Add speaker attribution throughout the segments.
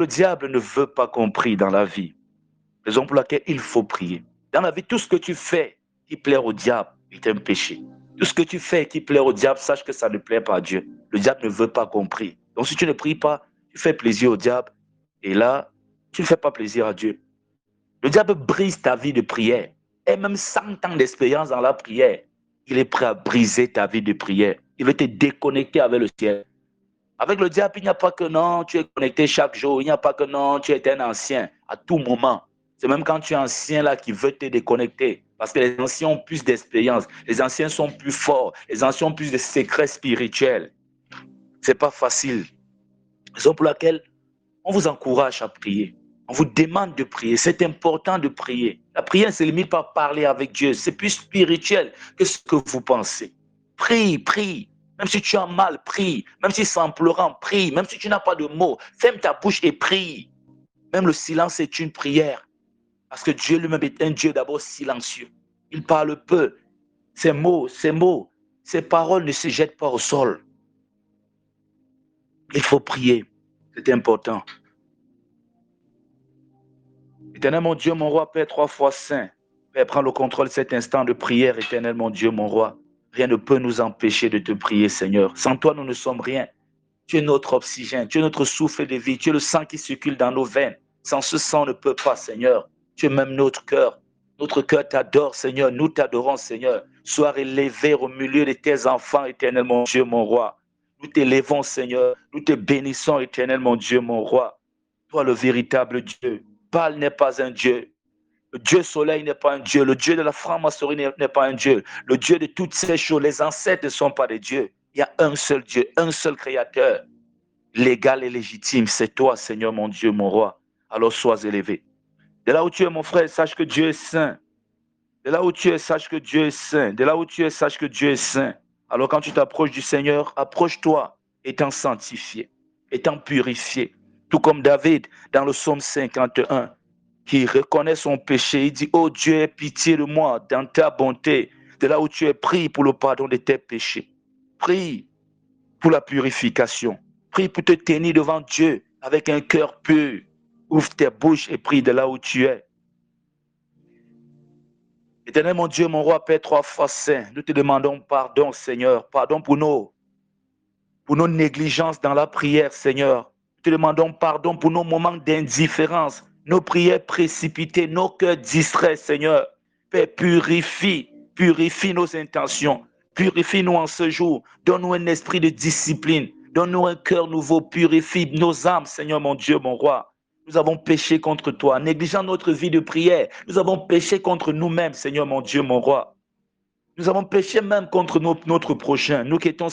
Speaker 1: Le diable ne veut pas qu'on prie dans la vie. Raison pour laquelle il faut prier. Dans la vie, tout ce que tu fais qui plaît au diable est un péché. Tout ce que tu fais qui plaît au diable, sache que ça ne plaît pas à Dieu. Le diable ne veut pas qu'on prie. Donc si tu ne pries pas, tu fais plaisir au diable. Et là, tu ne fais pas plaisir à Dieu. Le diable brise ta vie de prière. Et même 100 ans d'expérience dans la prière, il est prêt à briser ta vie de prière. Il veut te déconnecter avec le ciel. Avec le diable, il n'y a pas que non, tu es connecté chaque jour. Il n'y a pas que non, tu es un ancien à tout moment. C'est même quand tu es ancien là qui veut te déconnecter. Parce que les anciens ont plus d'expérience. Les anciens sont plus forts. Les anciens ont plus de secrets spirituels. C'est pas facile. Raison pour laquelle on vous encourage à prier. On vous demande de prier. C'est important de prier. La prière ne se limite pas à parler avec Dieu. C'est plus spirituel que ce que vous pensez. Prie, prie. Même si tu as mal, prie. Même si c'est en pleurant, prie. Même si tu n'as pas de mots, ferme ta bouche et prie. Même le silence est une prière. Parce que Dieu lui-même est un Dieu d'abord silencieux. Il parle peu. Ses mots, ses paroles ne se jettent pas au sol. Il faut prier. C'est important. Éternel mon Dieu, mon roi, Père trois fois saint. Père, prends le contrôle de cet instant de prière, éternel mon Dieu, mon roi. Rien ne peut nous empêcher de te prier, Seigneur. Sans toi, nous ne sommes rien. Tu es notre oxygène, tu es notre souffle de vie, tu es le sang qui circule dans nos veines. Sans ce sang, on ne peut pas, Seigneur. Tu es même notre cœur. Notre cœur t'adore, Seigneur. Nous t'adorons, Seigneur. Sois élevé au milieu de tes enfants, éternel mon Dieu, mon roi. Nous t'élevons, Seigneur. Nous te bénissons, éternel mon Dieu, mon roi. Toi, le véritable Dieu. Baal n'est pas un Dieu. Le Dieu soleil n'est pas un Dieu. Le Dieu de la franc-maçonnerie n'est pas un Dieu. Le Dieu de toutes ces choses, les ancêtres ne sont pas des dieux. Il y a un seul Dieu, un seul créateur, légal et légitime. C'est toi, Seigneur, mon Dieu, mon roi. Alors sois élevé. De là où tu es, mon frère, sache que Dieu est saint. De là où tu es, sache que Dieu est saint. De là où tu es, sache que Dieu est saint. Alors quand tu t'approches du Seigneur, approche-toi étant sanctifié, étant purifié. Tout comme David dans le psaume 51, qui reconnaît son péché. Il dit, oh Dieu, aie pitié de moi dans ta bonté. De là où tu es, prie pour le pardon de tes péchés. Prie pour la purification. Prie pour te tenir devant Dieu avec un cœur pur. Ouvre tes bouches et prie de là où tu es. Éternel mon Dieu, mon roi, Père trois fois saint, nous te demandons pardon, Seigneur. Pardon pour nos négligences dans la prière, Seigneur. Nous te demandons pardon pour nos moments d'indifférence, nos prières précipitées, nos cœurs distraits, Seigneur. Père, purifie nos intentions. Purifie-nous en ce jour. Donne-nous un esprit de discipline. Donne-nous un cœur nouveau. Purifie nos âmes, Seigneur, mon Dieu, mon roi. Nous avons péché contre toi, négligeant notre vie de prière. Nous avons péché contre nous-mêmes, Seigneur, mon Dieu, mon roi. Nous avons péché même contre notre prochain. Nous qui étaient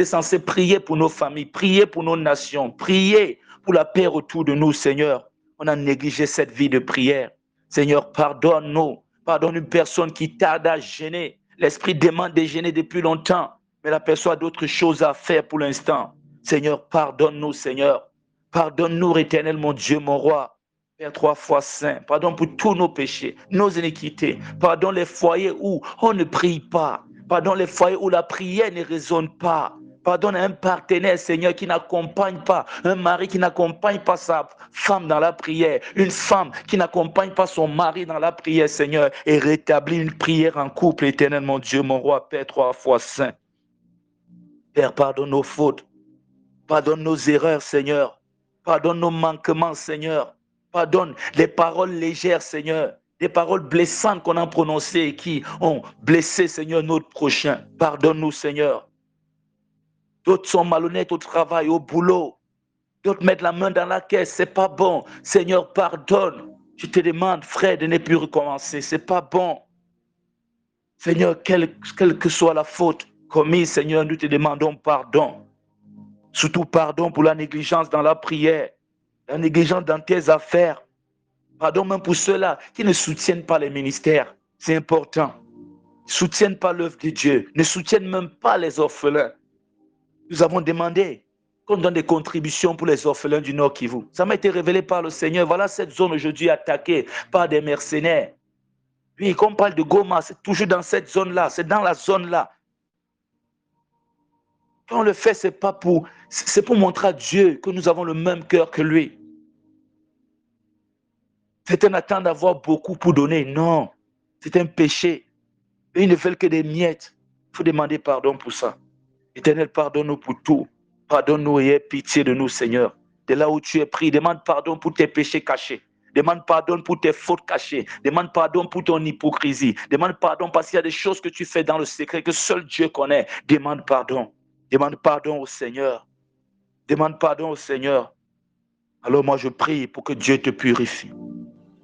Speaker 1: censés prier pour nos familles, prier pour nos nations, prier pour la paix autour de nous, Seigneur. On a négligé cette vie de prière. Seigneur, pardonne-nous. Pardonne une personne qui tarde à gêner. L'Esprit demande de gêner depuis longtemps, mais la personne a d'autres choses à faire pour l'instant. Seigneur, pardonne-nous, Seigneur. Pardonne-nous, éternel, mon Dieu, mon roi. Père trois fois saint, pardon pour tous nos péchés, nos iniquités. Pardon les foyers où on ne prie pas. Pardon les foyers où la prière ne résonne pas. Pardonne un partenaire, Seigneur, qui n'accompagne pas, un mari qui n'accompagne pas sa femme dans la prière, une femme qui n'accompagne pas son mari dans la prière, Seigneur, et rétablis une prière en couple, éternel, mon Dieu, mon roi, Père trois fois saint. Père, pardonne nos fautes, pardonne nos erreurs, Seigneur, pardonne nos manquements, Seigneur, pardonne les paroles légères, Seigneur, des paroles blessantes qu'on a prononcées et qui ont blessé, Seigneur, notre prochain. Pardonne-nous, Seigneur. D'autres sont malhonnêtes au travail, au boulot. D'autres mettent la main dans la caisse, c'est pas bon. Seigneur, pardonne. Je te demande, frère, de ne plus recommencer. C'est pas bon. Seigneur, quelle que soit la faute commise, Seigneur, nous te demandons pardon. Surtout pardon pour la négligence dans la prière, la négligence dans tes affaires. Pardon même pour ceux-là qui ne soutiennent pas les ministères. C'est important. Ne soutiennent pas l'œuvre de Dieu. Ne soutiennent même pas les orphelins. Nous avons demandé qu'on donne des contributions pour les orphelins du Nord Kivu. Ça m'a été révélé par le Seigneur. Voilà cette zone aujourd'hui attaquée par des mercenaires. Puis, quand on parle de Goma, c'est toujours dans cette zone-là. C'est dans la zone-là. Quand on le fait, c'est pour montrer à Dieu que nous avons le même cœur que lui. Certains attendent d'avoir beaucoup pour donner. Non, c'est un péché. Et ils ne veulent que des miettes. Il faut demander pardon pour ça. Éternel, pardonne-nous pour tout. Pardonne-nous et aie pitié de nous, Seigneur. De là où tu es pris, demande pardon pour tes péchés cachés. Demande pardon pour tes fautes cachées. Demande pardon pour ton hypocrisie. Demande pardon parce qu'il y a des choses que tu fais dans le secret que seul Dieu connaît. Demande pardon. Demande pardon au Seigneur. Demande pardon au Seigneur. Alors moi, je prie pour que Dieu te purifie.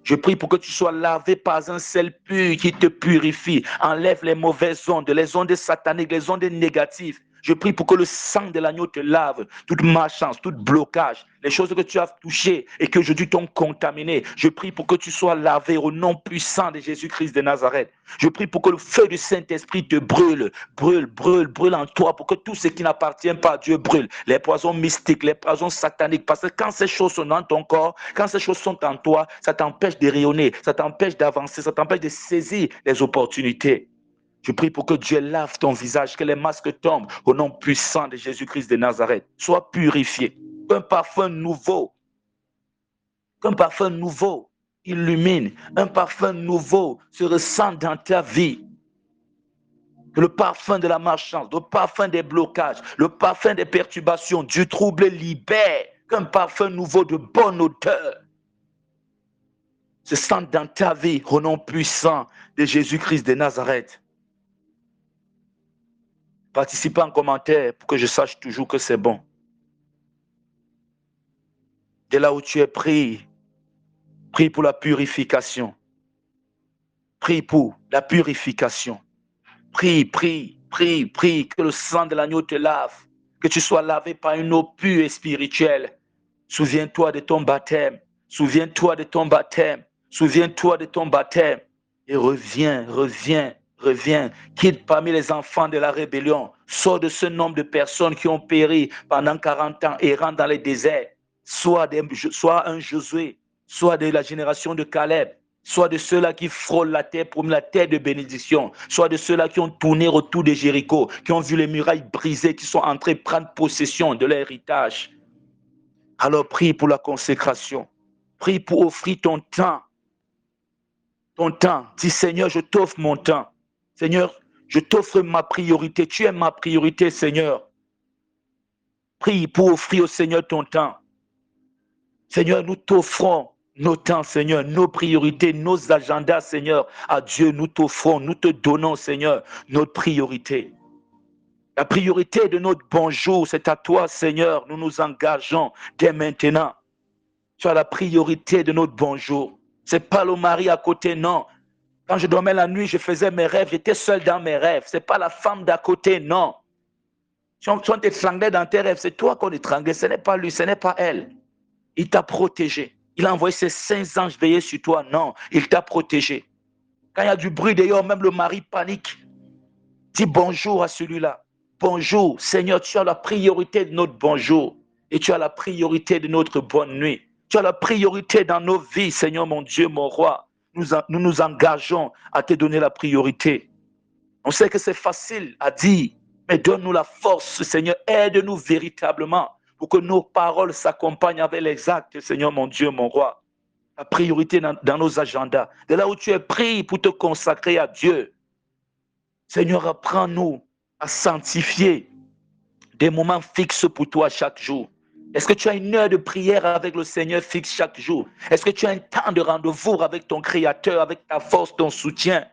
Speaker 1: Je prie pour que tu sois lavé par un sel pur qui te purifie. Enlève les mauvaises ondes, les ondes sataniques, les ondes négatives. Je prie pour que le sang de l'agneau te lave, toute malchance, tout blocage, les choses que tu as touchées et que aujourd'hui t'ont contaminé. Je prie pour que tu sois lavé au nom puissant de Jésus-Christ de Nazareth. Je prie pour que le feu du Saint-Esprit te brûle, brûle en toi, pour que tout ce qui n'appartient pas à Dieu brûle. Les poisons mystiques, les poisons sataniques, parce que quand ces choses sont dans ton corps, quand ces choses sont en toi, ça t'empêche de rayonner, ça t'empêche d'avancer, ça t'empêche de saisir les opportunités. Je prie pour que Dieu lave ton visage, que les masques tombent au nom puissant de Jésus-Christ de Nazareth. Sois purifié. Qu'un parfum nouveau illumine, un parfum nouveau se ressent dans ta vie. Que le parfum de la malchance, le parfum des blocages, le parfum des perturbations, du trouble libère. Qu'un parfum nouveau de bonne odeur se sente dans ta vie au nom puissant de Jésus-Christ de Nazareth. Participez en commentaire pour que je sache toujours que c'est bon. De là où tu es, prie pour la purification. Prie pour la purification. Prie, que le sang de l'agneau te lave, que tu sois lavé par une eau pure et spirituelle. Souviens-toi de ton baptême, souviens-toi de ton baptême, souviens-toi de ton baptême et reviens. Quitte parmi les enfants de la rébellion, sors de ce nombre de personnes qui ont péri pendant 40 ans errant dans les déserts, soit un Josué, soit de la génération de Caleb, soit de ceux-là qui frôlent la terre pour la terre de bénédiction, soit de ceux-là qui ont tourné autour de Jéricho, qui ont vu les murailles brisées, qui sont entrés prendre possession de leur héritage. Alors prie pour la consécration, prie pour offrir ton temps. Dis Seigneur, je t'offre mon temps. Seigneur, je t'offre ma priorité. Tu es ma priorité, Seigneur. Prie pour offrir au Seigneur ton temps. Seigneur, nous t'offrons nos temps, Seigneur, nos priorités, nos agendas, Seigneur. À Dieu, nous t'offrons, nous te donnons, Seigneur, notre priorité. La priorité de notre bonjour, c'est à toi, Seigneur. Nous nous engageons dès maintenant. Tu as la priorité de notre bonjour. Ce n'est pas le mari à côté, non. Quand je dormais la nuit, je faisais mes rêves, j'étais seul dans mes rêves. Ce n'est pas la femme d'à côté, non. Si on t'étranglait dans tes rêves, c'est toi qu'on étranglait, ce n'est pas lui, ce n'est pas elle. Il t'a protégé. Il a envoyé ses 5 anges veiller sur toi. Non, il t'a protégé. Quand il y a du bruit dehors, même le mari panique. Dis bonjour à celui-là. Bonjour, Seigneur, tu as la priorité de notre bonjour. Et tu as la priorité de notre bonne nuit. Tu as la priorité dans nos vies, Seigneur mon Dieu, mon roi. Nous nous engageons à te donner la priorité. On sait que c'est facile à dire, mais donne-nous la force, Seigneur. Aide-nous véritablement pour que nos paroles s'accompagnent avec les actes, Seigneur mon Dieu, mon roi. La priorité dans nos agendas. De là où tu es pris pour te consacrer à Dieu. Seigneur, apprends-nous à sanctifier des moments fixes pour toi chaque jour. Est-ce que tu as une heure de prière avec le Seigneur fixe chaque jour? Est-ce que tu as un temps de rendez-vous avec ton Créateur, avec ta force, ton soutien?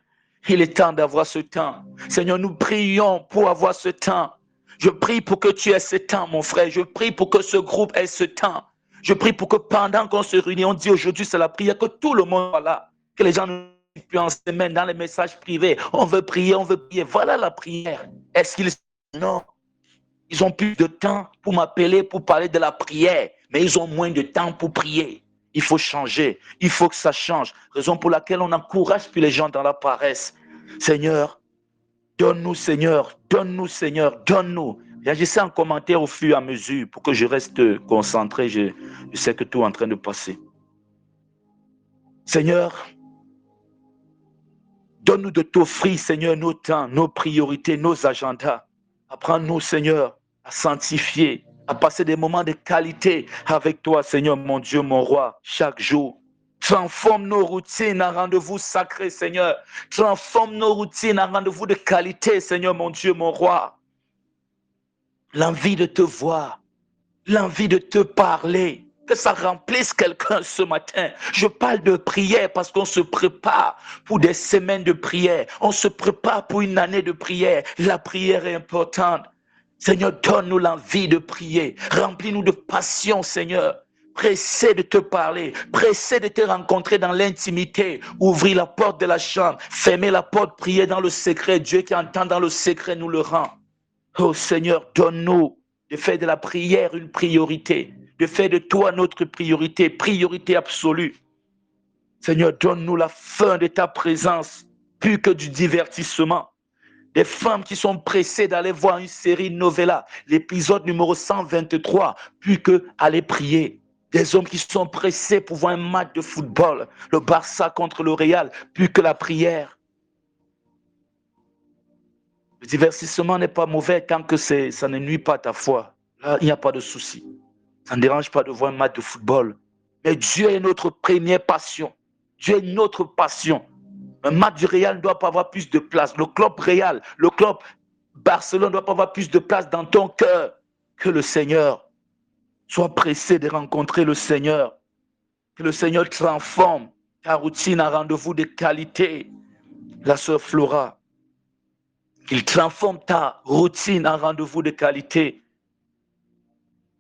Speaker 1: Il est temps d'avoir ce temps. Seigneur, nous prions pour avoir ce temps. Je prie pour que tu aies ce temps, mon frère. Je prie pour que ce groupe ait ce temps. Je prie pour que pendant qu'on se réunit, on dit aujourd'hui c'est la prière, que tout le monde soit là. Que les gens ne puissent en semaine dans les messages privés. On veut prier, on veut prier. Voilà la prière. Est-ce qu'ils... Non. Ils ont plus de temps pour m'appeler, pour parler de la prière, mais ils ont moins de temps pour prier. Il faut changer, il faut que ça change. Raison pour laquelle on n'encourage plus les gens dans la paresse. Seigneur, donne-nous, Seigneur, donne-nous, Seigneur, donne-nous. Réagissez en commentaire au fur et à mesure pour que je reste concentré. Je sais que tout est en train de passer. Seigneur, donne-nous de t'offrir, Seigneur, nos temps, nos priorités, nos agendas. Apprends-nous, Seigneur, à sanctifier, à passer des moments de qualité avec toi, Seigneur, mon Dieu, mon roi, chaque jour. Transforme nos routines en rendez-vous sacrés, Seigneur. Transforme nos routines en rendez-vous de qualité, Seigneur, mon Dieu, mon roi. L'envie de te voir, l'envie de te parler, que ça remplisse quelqu'un ce matin. Je parle de prière parce qu'on se prépare pour des semaines de prière. On se prépare pour une année de prière. La prière est importante. Seigneur, donne-nous l'envie de prier. Remplis-nous de passion, Seigneur. Pressé de te parler, pressé de te rencontrer dans l'intimité. Ouvrir la porte de la chambre, fermer la porte, prier dans le secret. Dieu qui entend dans le secret nous le rend. Oh Seigneur, donne-nous de faire de la prière une priorité, de faire de toi notre priorité, priorité absolue. Seigneur, donne-nous la faim de ta présence, plus que du divertissement. Des femmes qui sont pressées d'aller voir une série novella, l'épisode numéro 123, plus que aller prier. Des hommes qui sont pressés pour voir un match de football, le Barça contre le Real, plus que la prière. Le divertissement n'est pas mauvais tant que ça ne nuit pas à ta foi. Là, il n'y a pas de souci. Ça ne dérange pas de voir un match de football. Mais Dieu est notre première passion. Dieu est notre passion. Un match du Real ne doit pas avoir plus de place. Le club Real, le club Barcelone ne doit pas avoir plus de place dans ton cœur que le Seigneur. Sois pressé de rencontrer le Seigneur. Que le Seigneur transforme ta routine en rendez-vous de qualité. La sœur Flora, qu'il transforme ta routine en rendez-vous de qualité.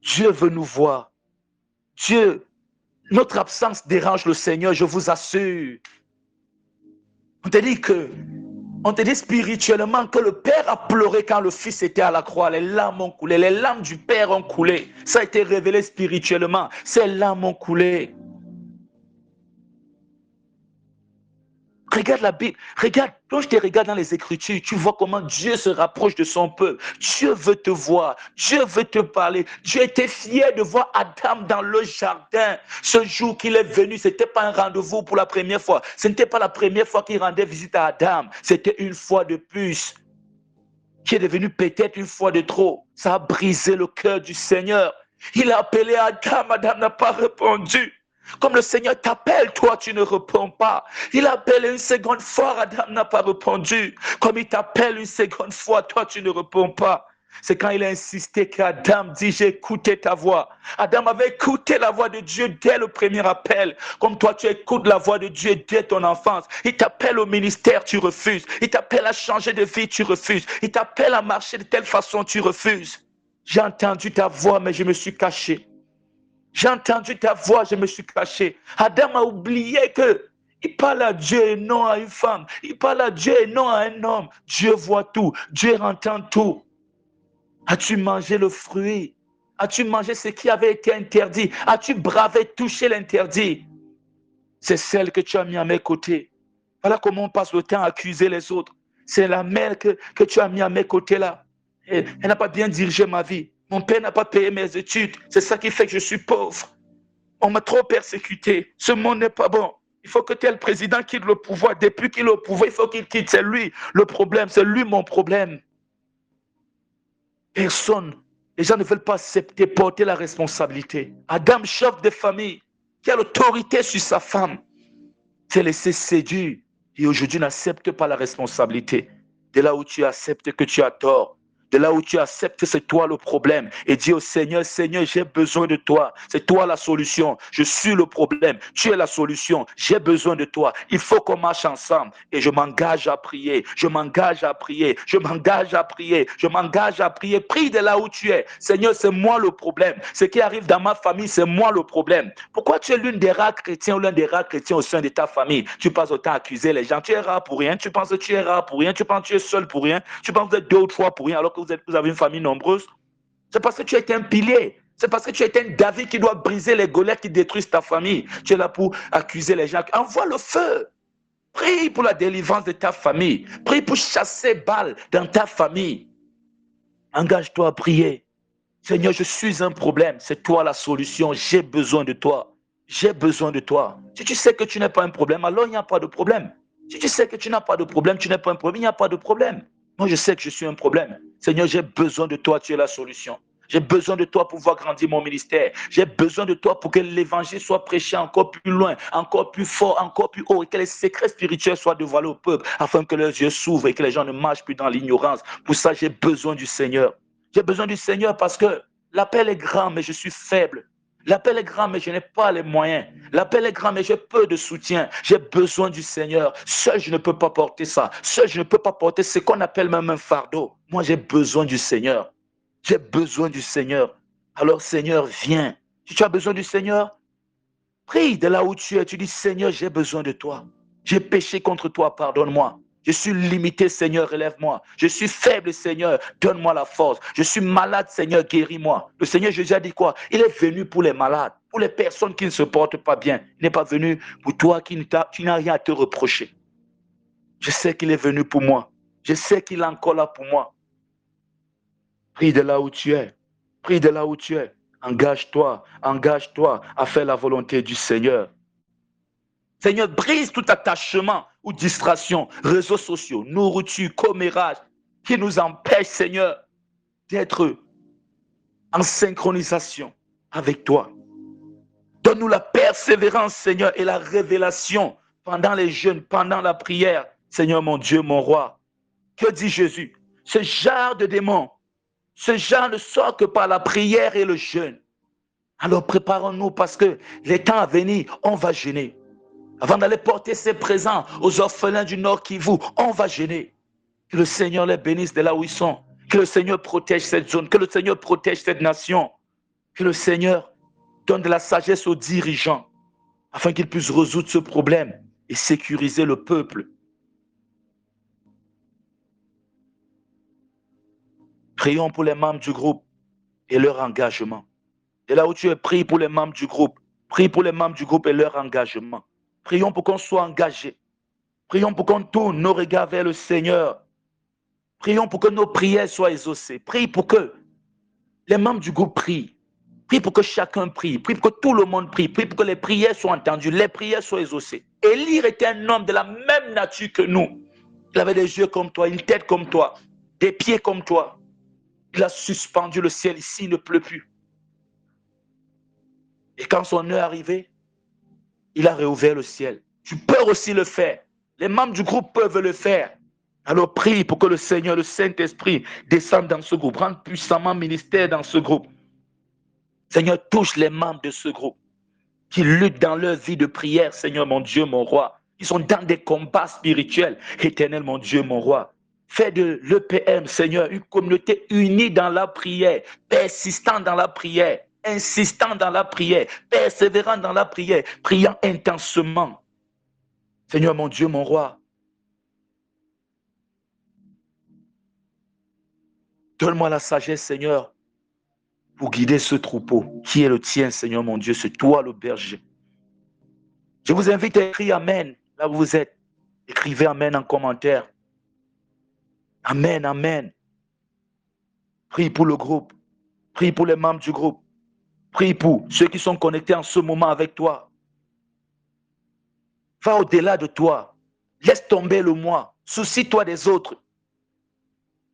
Speaker 1: Dieu veut nous voir. Dieu, notre absence dérange le Seigneur, je vous assure. On te dit spirituellement que le Père a pleuré quand le Fils était à la croix. Les larmes ont coulé, les larmes du Père ont coulé. Ça a été révélé spirituellement. Ces larmes ont coulé. Regarde la Bible, regarde, quand je te regarde dans les Écritures, tu vois comment Dieu se rapproche de son peuple. Dieu veut te voir, Dieu veut te parler. Dieu était fier de voir Adam dans le jardin. Ce jour qu'il est venu, ce n'était pas un rendez-vous pour la première fois. Ce n'était pas la première fois qu'il rendait visite à Adam. C'était une fois de plus, qui est devenu peut-être une fois de trop. Ça a brisé le cœur du Seigneur. Il a appelé Adam, Adam n'a pas répondu. Comme le Seigneur t'appelle, toi, tu ne réponds pas. Il appelle une seconde fois, Adam n'a pas répondu. Comme il t'appelle une seconde fois, toi, tu ne réponds pas. C'est quand il a insisté qu'Adam dit, j'ai écouté ta voix. Adam avait écouté la voix de Dieu dès le premier appel. Comme toi, tu écoutes la voix de Dieu dès ton enfance. Il t'appelle au ministère, tu refuses. Il t'appelle à changer de vie, tu refuses. Il t'appelle à marcher de telle façon, tu refuses. J'ai entendu ta voix, mais je me suis caché. J'ai entendu ta voix, je me suis caché. Adam a oublié que il parle à Dieu et non à une femme. Il parle à Dieu et non à un homme. Dieu voit tout. Dieu entend tout. As-tu mangé le fruit? As-tu mangé ce qui avait été interdit? As-tu bravé, touché l'interdit? C'est celle que tu as mis à mes côtés. Voilà comment on passe le temps à accuser les autres. C'est la mère que tu as mis à mes côtés là. Elle n'a pas bien dirigé ma vie. Mon père n'a pas payé mes études. C'est ça qui fait que je suis pauvre. On m'a trop persécuté. Ce monde n'est pas bon. Il faut que tel président quitte le pouvoir. Depuis qu'il est au pouvoir, il faut qu'il quitte. C'est lui le problème. C'est lui mon problème. Personne. Les gens ne veulent pas accepter, porter la responsabilité. Adam, chef de famille, qui a l'autorité sur sa femme, s'est laissé séduire et aujourd'hui n'accepte pas la responsabilité. De là où tu acceptes que tu as tort, de là où tu acceptes que c'est toi le problème et dis au Seigneur, Seigneur, j'ai besoin de toi. C'est toi la solution. Je suis le problème. Tu es la solution. J'ai besoin de toi. Il faut qu'on marche ensemble et je m'engage à prier. Je m'engage à prier. Je m'engage à prier. Je m'engage à prier. Prie de là où tu es. Seigneur, c'est moi le problème. Ce qui arrive dans ma famille, c'est moi le problème. Pourquoi tu es l'une des rares chrétiens ou l'un des rares chrétiens au sein de ta famille? Tu passes autant à accuser les gens. Tu es rare pour rien. Tu penses que tu es rare pour rien. Tu penses que tu es seul pour rien. Tu penses que vous êtes deux ou trois pour rien alors que vous avez une famille nombreuse. C'est parce que tu es un pilier. C'est parce que tu es un David qui doit briser les Goliaths qui détruisent ta famille. Tu es là pour accuser les gens. Envoie le feu. Prie pour la délivrance de ta famille. Prie pour chasser Baal dans ta famille. Engage-toi à prier. Seigneur, je suis un problème. C'est toi la solution. J'ai besoin de toi. J'ai besoin de toi. Si tu sais que tu n'es pas un problème, alors il n'y a pas de problème. Si tu sais que tu n'as pas de problème, tu n'es pas un problème, il n'y a pas de problème. Moi, je sais que je suis un problème. Seigneur, j'ai besoin de toi, tu es la solution. J'ai besoin de toi pour pouvoir grandir mon ministère. J'ai besoin de toi pour que l'évangile soit prêché encore plus loin, encore plus fort, encore plus haut, et que les secrets spirituels soient dévoilés au peuple, afin que leurs yeux s'ouvrent et que les gens ne marchent plus dans l'ignorance. Pour ça, j'ai besoin du Seigneur. J'ai besoin du Seigneur parce que l'appel est grand, mais je suis faible. L'appel est grand, mais je n'ai pas les moyens. L'appel est grand, mais j'ai peu de soutien. J'ai besoin du Seigneur. Seul, je ne peux pas porter ça. Seul, je ne peux pas porter ce qu'on appelle même un fardeau. Moi, j'ai besoin du Seigneur. J'ai besoin du Seigneur. Alors, Seigneur, viens. Si tu as besoin du Seigneur, prie de là où tu es. Tu dis, Seigneur, j'ai besoin de toi. J'ai péché contre toi, pardonne-moi. Je suis limité, Seigneur, relève-moi. Je suis faible, Seigneur, donne-moi la force. Je suis malade, Seigneur, guéris-moi. Le Seigneur Jésus a dit quoi? Il est venu pour les malades, pour les personnes qui ne se portent pas bien. Il n'est pas venu pour toi qui n'as rien à te reprocher. Je sais qu'il est venu pour moi. Je sais qu'il est encore là pour moi. Prie de là où tu es. Prie de là où tu es. Engage-toi à faire la volonté du Seigneur. Seigneur, brise tout attachement ou distraction, réseaux sociaux, nourriture, commérage, qui nous empêche, Seigneur, d'être en synchronisation avec toi. Donne-nous la persévérance, Seigneur, et la révélation pendant les jeûnes, pendant la prière. Seigneur, mon Dieu, mon roi. Que dit Jésus? Ce genre de démon, ce genre ne sort que par la prière et le jeûne. Alors préparons-nous parce que les temps à venir, on va jeûner. Avant d'aller porter ses présents aux orphelins du Nord Kivu, on va jeûner. Que le Seigneur les bénisse de là où ils sont. Que le Seigneur protège cette zone. Que le Seigneur protège cette nation. Que le Seigneur donne de la sagesse aux dirigeants afin qu'ils puissent résoudre ce problème et sécuriser le peuple. Prions pour les membres du groupe et leur engagement. Et là où tu es, prie pour les membres du groupe. Prie pour les membres du groupe et leur engagement. Prions pour qu'on soit engagés. Prions pour qu'on tourne nos regards vers le Seigneur. Prions pour que nos prières soient exaucées. Prie pour que les membres du groupe prient. Prie pour que chacun prie. Prie pour que tout le monde prie. Prie pour que les prières soient entendues. Les prières soient exaucées. Élie était un homme de la même nature que nous. Il avait des yeux comme toi, une tête comme toi, des pieds comme toi. Il a suspendu le ciel ici, il ne pleut plus. Et quand son heure est arrivée, il a réouvert le ciel. Tu peux aussi le faire. Les membres du groupe peuvent le faire. Alors prie pour que le Seigneur, le Saint-Esprit descende dans ce groupe. Rende puissamment ministère dans ce groupe. Seigneur, touche les membres de ce groupe qui luttent dans leur vie de prière, Seigneur, mon Dieu, mon roi. Ils sont dans des combats spirituels. Éternel, mon Dieu, mon roi. Fais de l'EPM, Seigneur, une communauté unie dans la prière, persistant dans la prière, insistant dans la prière, persévérant dans la prière, priant intensement. Seigneur, mon Dieu, mon roi, donne-moi la sagesse, Seigneur, pour guider ce troupeau qui est le tien, Seigneur, mon Dieu, c'est toi le berger. Je vous invite à écrire Amen, là où vous êtes. Écrivez Amen en commentaire. Amen, Amen. Prie pour le groupe. Prie pour les membres du groupe. Prie pour ceux qui sont connectés en ce moment avec toi. Va au-delà de toi. Laisse tomber le moi. Soucie-toi des autres.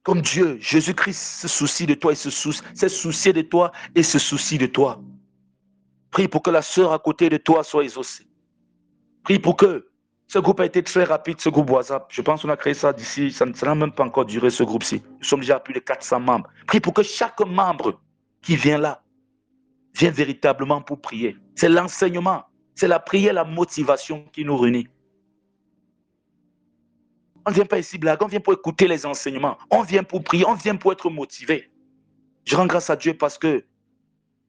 Speaker 1: Comme Dieu, Jésus-Christ se soucie de toi et s'est soucié de toi et se soucie de toi. Prie pour que la sœur à côté de toi soit exaucée. Prie pour que ce groupe a été très rapide, ce groupe WhatsApp. Je pense qu'on a créé ça d'ici, ça n'a même pas encore duré ce groupe-ci. Nous sommes déjà à plus de 400 membres. Prie pour que chaque membre qui vient là vienne véritablement pour prier. C'est l'enseignement, c'est la prière, la motivation qui nous réunit. On ne vient pas ici blaguer, on vient pour écouter les enseignements. On vient pour prier, on vient pour être motivé. Je rends grâce à Dieu parce que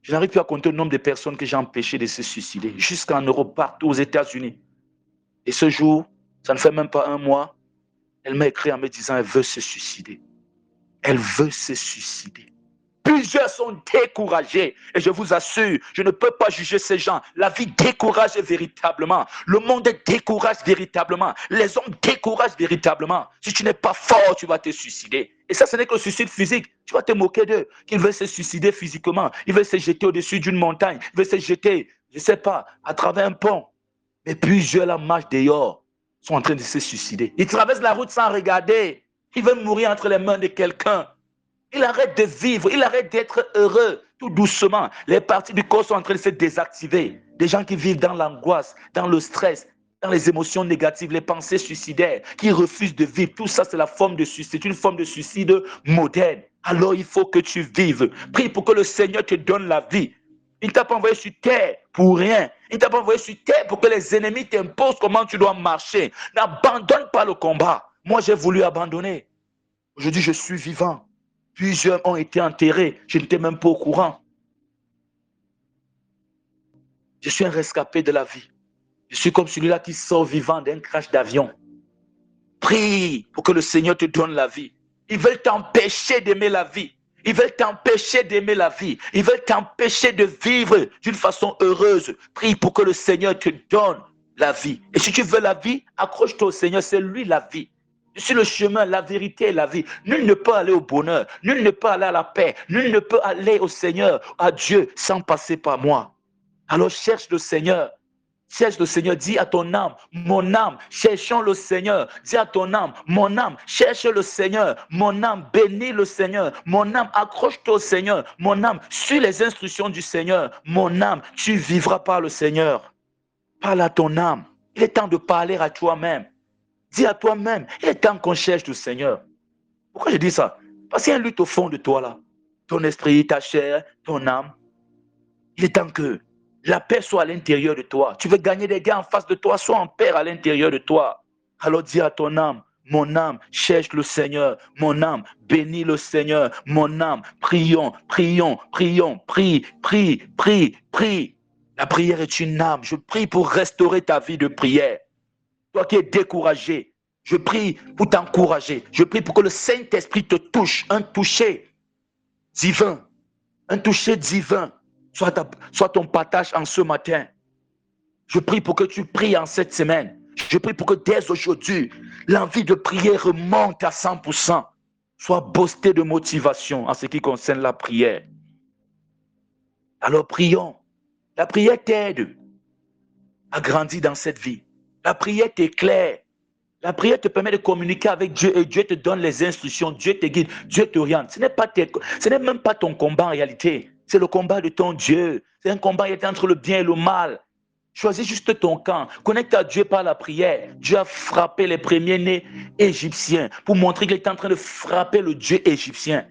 Speaker 1: je n'arrive plus à compter le nombre de personnes que j'ai empêchées de se suicider, jusqu'en Europe, partout aux États-Unis. Et ce jour, ça ne fait même pas un mois, elle m'a écrit en me disant qu'elle veut se suicider. Elle veut se suicider. Plusieurs sont découragés. Et je vous assure, je ne peux pas juger ces gens. La vie décourage véritablement. Le monde décourage véritablement. Les hommes découragent véritablement. Si tu n'es pas fort, tu vas te suicider. Et ça, ce n'est que le suicide physique. Tu vas te moquer d'eux. Qu'ils veulent se suicider physiquement. Ils veulent se jeter au-dessus d'une montagne. Ils veulent se jeter, je ne sais pas, à travers un pont. Mais plusieurs, la marche dehors, sont en train de se suicider. Ils traversent la route sans regarder. Ils veulent mourir entre les mains de quelqu'un. Il arrête de vivre, il arrête d'être heureux, tout doucement. Les parties du corps sont en train de se désactiver. Des gens qui vivent dans l'angoisse, dans le stress, dans les émotions négatives, les pensées suicidaires, qui refusent de vivre. Tout ça, c'est la forme de suicide, c'est une forme de suicide moderne. Alors, il faut que tu vives. Prie pour que le Seigneur te donne la vie. Il ne t'a pas envoyé sur terre pour rien. Il ne t'a pas envoyé sur terre pour que les ennemis t'imposent comment tu dois marcher. N'abandonne pas le combat. Moi, j'ai voulu abandonner. Aujourd'hui, je suis vivant. Plusieurs ont été enterrés. Je n'étais même pas au courant. Je suis un rescapé de la vie. Je suis comme celui-là qui sort vivant d'un crash d'avion. Prie pour que le Seigneur te donne la vie. Ils veulent t'empêcher d'aimer la vie. Ils veulent t'empêcher d'aimer la vie. Ils veulent t'empêcher de vivre d'une façon heureuse. Prie pour que le Seigneur te donne la vie. Et si tu veux la vie, accroche-toi au Seigneur. C'est lui la vie. Je suis le chemin, la vérité et la vie. Nul ne peut aller au bonheur. Nul ne peut aller à la paix. Nul ne peut aller au Seigneur, à Dieu, sans passer par moi. Alors cherche le Seigneur. Cherche le Seigneur, dis à ton âme, mon âme, cherchons le Seigneur. Dis à ton âme, cherche le Seigneur. Mon âme, bénis le Seigneur. Mon âme, accroche-toi au Seigneur. Mon âme, suis les instructions du Seigneur. Mon âme, tu vivras par le Seigneur. Parle à ton âme. Il est temps de parler à toi-même. Dis à toi-même, il est temps qu'on cherche le Seigneur. Pourquoi je dis ça? Parce qu'il y a une lutte au fond de toi là. Ton esprit, ta chair, ton âme. Il est temps que la paix soit à l'intérieur de toi. Tu veux gagner des gars en face de toi, sois en paix à l'intérieur de toi. Alors dis à ton âme, mon âme, cherche le Seigneur. Mon âme, bénis le Seigneur. Mon âme, prions, prions, prions, prie, prie, prie, prie. La prière est une âme. Je prie pour restaurer ta vie de prière. Toi qui es découragé, je prie pour t'encourager. Je prie pour que le Saint-Esprit te touche. Un toucher divin. Un toucher divin. Soit ton partage en ce matin. Je prie pour que tu pries en cette semaine. Je prie pour que dès aujourd'hui, l'envie de prier remonte à 100%. Sois boosté de motivation en ce qui concerne la prière. Alors prions. La prière t'aide à grandir dans cette vie. La prière t'éclaire. La prière te permet de communiquer avec Dieu et Dieu te donne les instructions, Dieu te guide, Dieu t'oriente. Ce n'est même pas ton combat en réalité. C'est le combat de ton Dieu. C'est un combat entre le bien et le mal. Choisis juste ton camp. Connecte à Dieu par la prière. Dieu a frappé les premiers-nés égyptiens pour montrer qu'il était en train de frapper le Dieu égyptien.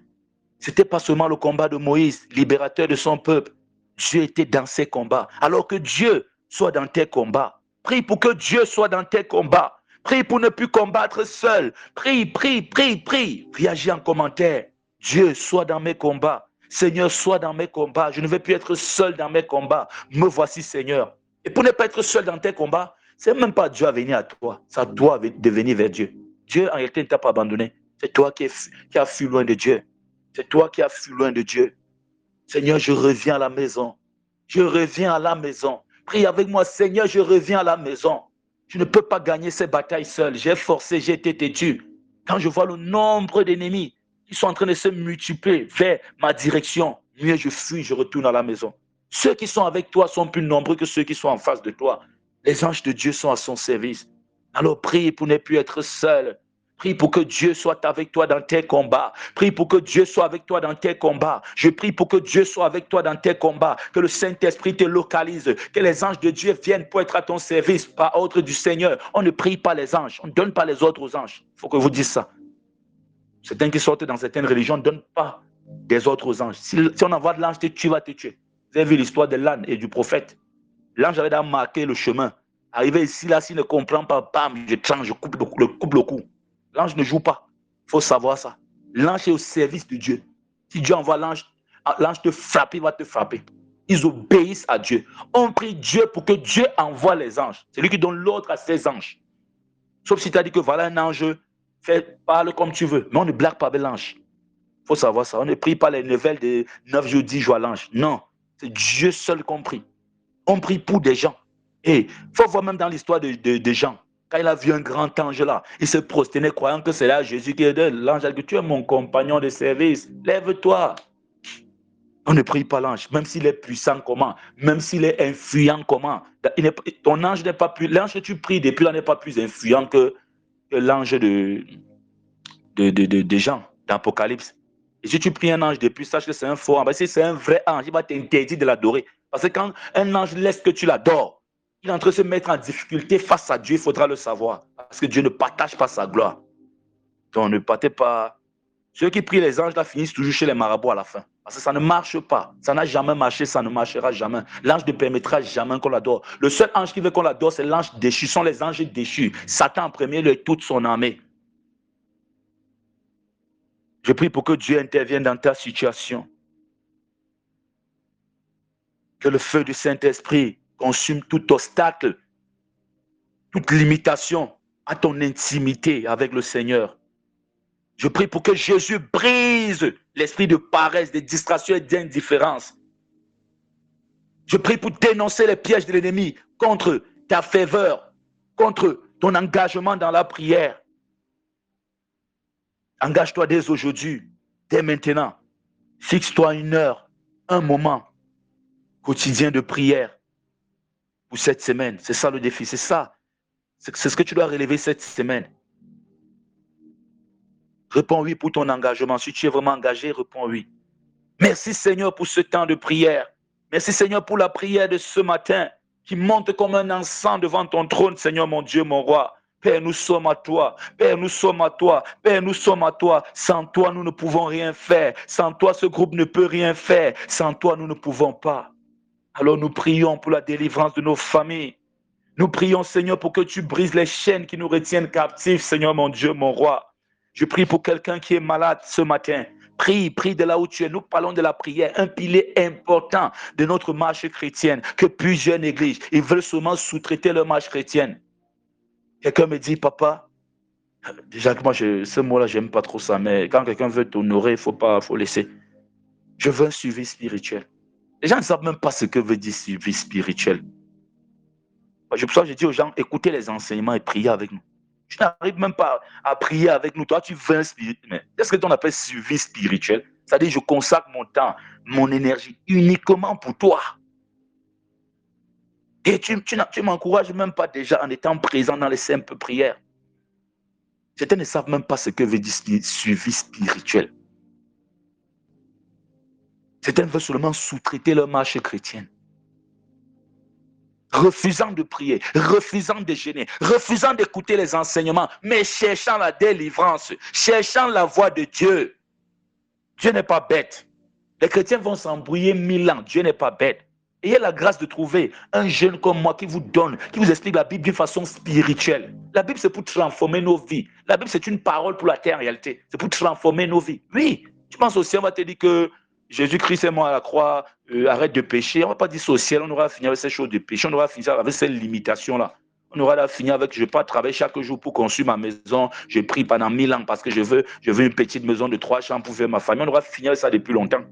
Speaker 1: Ce n'était pas seulement le combat de Moïse, libérateur de son peuple. Dieu était dans ses combats. Alors que Dieu soit dans tes combats. Prie pour que Dieu soit dans tes combats. Prie pour ne plus combattre seul. Prie, prie, prie, prie. Réagis en commentaire. Dieu, sois dans mes combats. Seigneur, sois dans mes combats. Je ne veux plus être seul dans mes combats. Me voici, Seigneur. Et pour ne pas être seul dans tes combats, c'est même pas Dieu à venir à toi. C'est à toi de venir vers Dieu. Dieu, en réalité, ne t'a pas abandonné. C'est toi qui as fui loin de Dieu. C'est toi qui as fui loin de Dieu. Seigneur, je reviens à la maison. Je reviens à la maison. Prie avec moi, Seigneur, je reviens à la maison. Je ne peux pas gagner ces batailles seul. J'ai forcé, j'ai été têtu. Quand je vois le nombre d'ennemis qui sont en train de se multiplier vers ma direction, mieux je fuis, je retourne à la maison. Ceux qui sont avec toi sont plus nombreux que ceux qui sont en face de toi. Les anges de Dieu sont à son service. Alors prie pour ne plus être seul. Prie pour que Dieu soit avec toi dans tes combats. Prie pour que Dieu soit avec toi dans tes combats. Je prie pour que Dieu soit avec toi dans tes combats. Que le Saint-Esprit te localise. Que les anges de Dieu viennent pour être à ton service par ordre du Seigneur. On ne prie pas les anges. On ne donne pas les ordres aux anges. Il faut que vous disiez ça. Certains qui sortent dans certaines religions ne donnent pas des ordres aux anges. Si on envoie de l'ange, tu vas te tuer. Vous avez vu l'histoire de l'âne et du prophète. L'ange avait déjà marqué le chemin. Arrivé ici, là, s'il ne comprend pas, bam, je tranche, je coupe le cou. L'ange ne joue pas. Il faut savoir ça. L'ange est au service de Dieu. Si Dieu envoie l'ange te frappe, il va te frapper. Ils obéissent à Dieu. On prie Dieu pour que Dieu envoie les anges. C'est lui qui donne l'ordre à ses anges. Sauf si tu as dit que voilà un ange, parle comme tu veux. Mais on ne blague pas avec l'ange. Il faut savoir ça. On ne prie pas les nouvelles de 9 jours, 10 jours à l'ange. Non. C'est Dieu seul qu'on prie. On prie pour des gens. Et il faut voir même dans l'histoire de Jean. Quand il a vu un grand ange là, il se prosternait croyant que c'est là Jésus qui est de l'ange. Que tu es mon compagnon de service. Lève-toi. On ne prie pas l'ange, même s'il est puissant comment, même s'il est influent comment. Ton ange n'est pas plus. L'ange que tu pries depuis là n'est pas plus influent que l'ange de Jean, d'Apocalypse. Et si tu pries un ange depuis, sache que c'est un faux ange. Si c'est un vrai ange, il va t'interdire de l'adorer. Parce que quand un ange laisse que tu l'adores, il est en train de se mettre en difficulté face à Dieu, il faudra le savoir. Parce que Dieu ne partage pas sa gloire. Donc ne partez pas. Ceux qui prient les anges là finissent toujours chez les marabouts à la fin. Parce que ça ne marche pas. Ça n'a jamais marché, ça ne marchera jamais. L'ange ne permettra jamais qu'on l'adore. Le seul ange qui veut qu'on l'adore, c'est l'ange déchu. Ce sont les anges déchus. Satan en premier lieu et toute son armée. Je prie pour que Dieu intervienne dans ta situation. Que le feu du Saint-Esprit consume tout obstacle, toute limitation à ton intimité avec le Seigneur. Je prie pour que Jésus brise l'esprit de paresse, de distraction et d'indifférence. Je prie pour dénoncer les pièges de l'ennemi contre ta faveur, contre ton engagement dans la prière. Engage-toi dès aujourd'hui, dès maintenant. Fixe-toi une heure, un moment quotidien de prière pour cette semaine. C'est ça le défi, c'est ça. C'est ce que tu dois relever cette semaine. Réponds oui pour ton engagement. Si tu es vraiment engagé, réponds oui. Merci Seigneur pour ce temps de prière. Merci Seigneur pour la prière de ce matin qui monte comme un encens devant ton trône, Seigneur mon Dieu, mon roi. Père, nous sommes à toi. Père, nous sommes à toi. Père, nous sommes à toi. Sans toi, nous ne pouvons rien faire. Sans toi, ce groupe ne peut rien faire. Sans toi, nous ne pouvons pas. Alors nous prions pour la délivrance de nos familles. Nous prions, Seigneur, pour que tu brises les chaînes qui nous retiennent captifs, Seigneur mon Dieu, mon roi. Je prie pour quelqu'un qui est malade ce matin. Prie de là où tu es. Nous parlons de la prière, un pilier important de notre marche chrétienne que plusieurs négligent. Ils veulent seulement sous-traiter leur marche chrétienne. Quelqu'un me dit, papa, déjà que moi, ce mot-là, j'aime pas trop ça, mais quand quelqu'un veut t'honorer, faut laisser. Je veux un suivi spirituel. Les gens ne savent même pas ce que veut dire suivi spirituel. C'est pour ça que je dis aux gens, écoutez les enseignements et priez avec nous. Tu n'arrives même pas à prier avec nous. Toi, tu veux un spirituel. Qu'est-ce que tu appelles suivi spirituel? C'est-à-dire, je consacre mon temps, mon énergie uniquement pour toi. Et tu ne m'encourages même pas déjà en étant présent dans les simples prières. Certains ne savent même pas ce que veut dire suivi spirituel. Certains veulent seulement sous-traiter leur marche chrétienne. Refusant de prier, refusant de gêner, refusant d'écouter les enseignements, mais cherchant la délivrance, cherchant la voix de Dieu. Dieu n'est pas bête. Les chrétiens vont s'embrouiller 1000 ans. Dieu n'est pas bête. Ayez la grâce de trouver un jeune comme moi qui vous donne, qui vous explique la Bible d'une façon spirituelle. La Bible, c'est pour transformer nos vies. La Bible, c'est une parole pour la terre en réalité. C'est pour transformer nos vies. Oui, tu penses aussi, on va te dire que Jésus-Christ est mort à la croix, arrête de pécher. On ne va pas dire au ciel, on aura fini avec ces choses de péché, on aura fini avec ces limitations-là. On aura fini avec, je ne vais pas travailler chaque jour pour construire ma maison, je prie pendant 1000 ans parce que je veux une petite maison de 3 chambres pour faire ma famille. On aura fini avec ça depuis longtemps.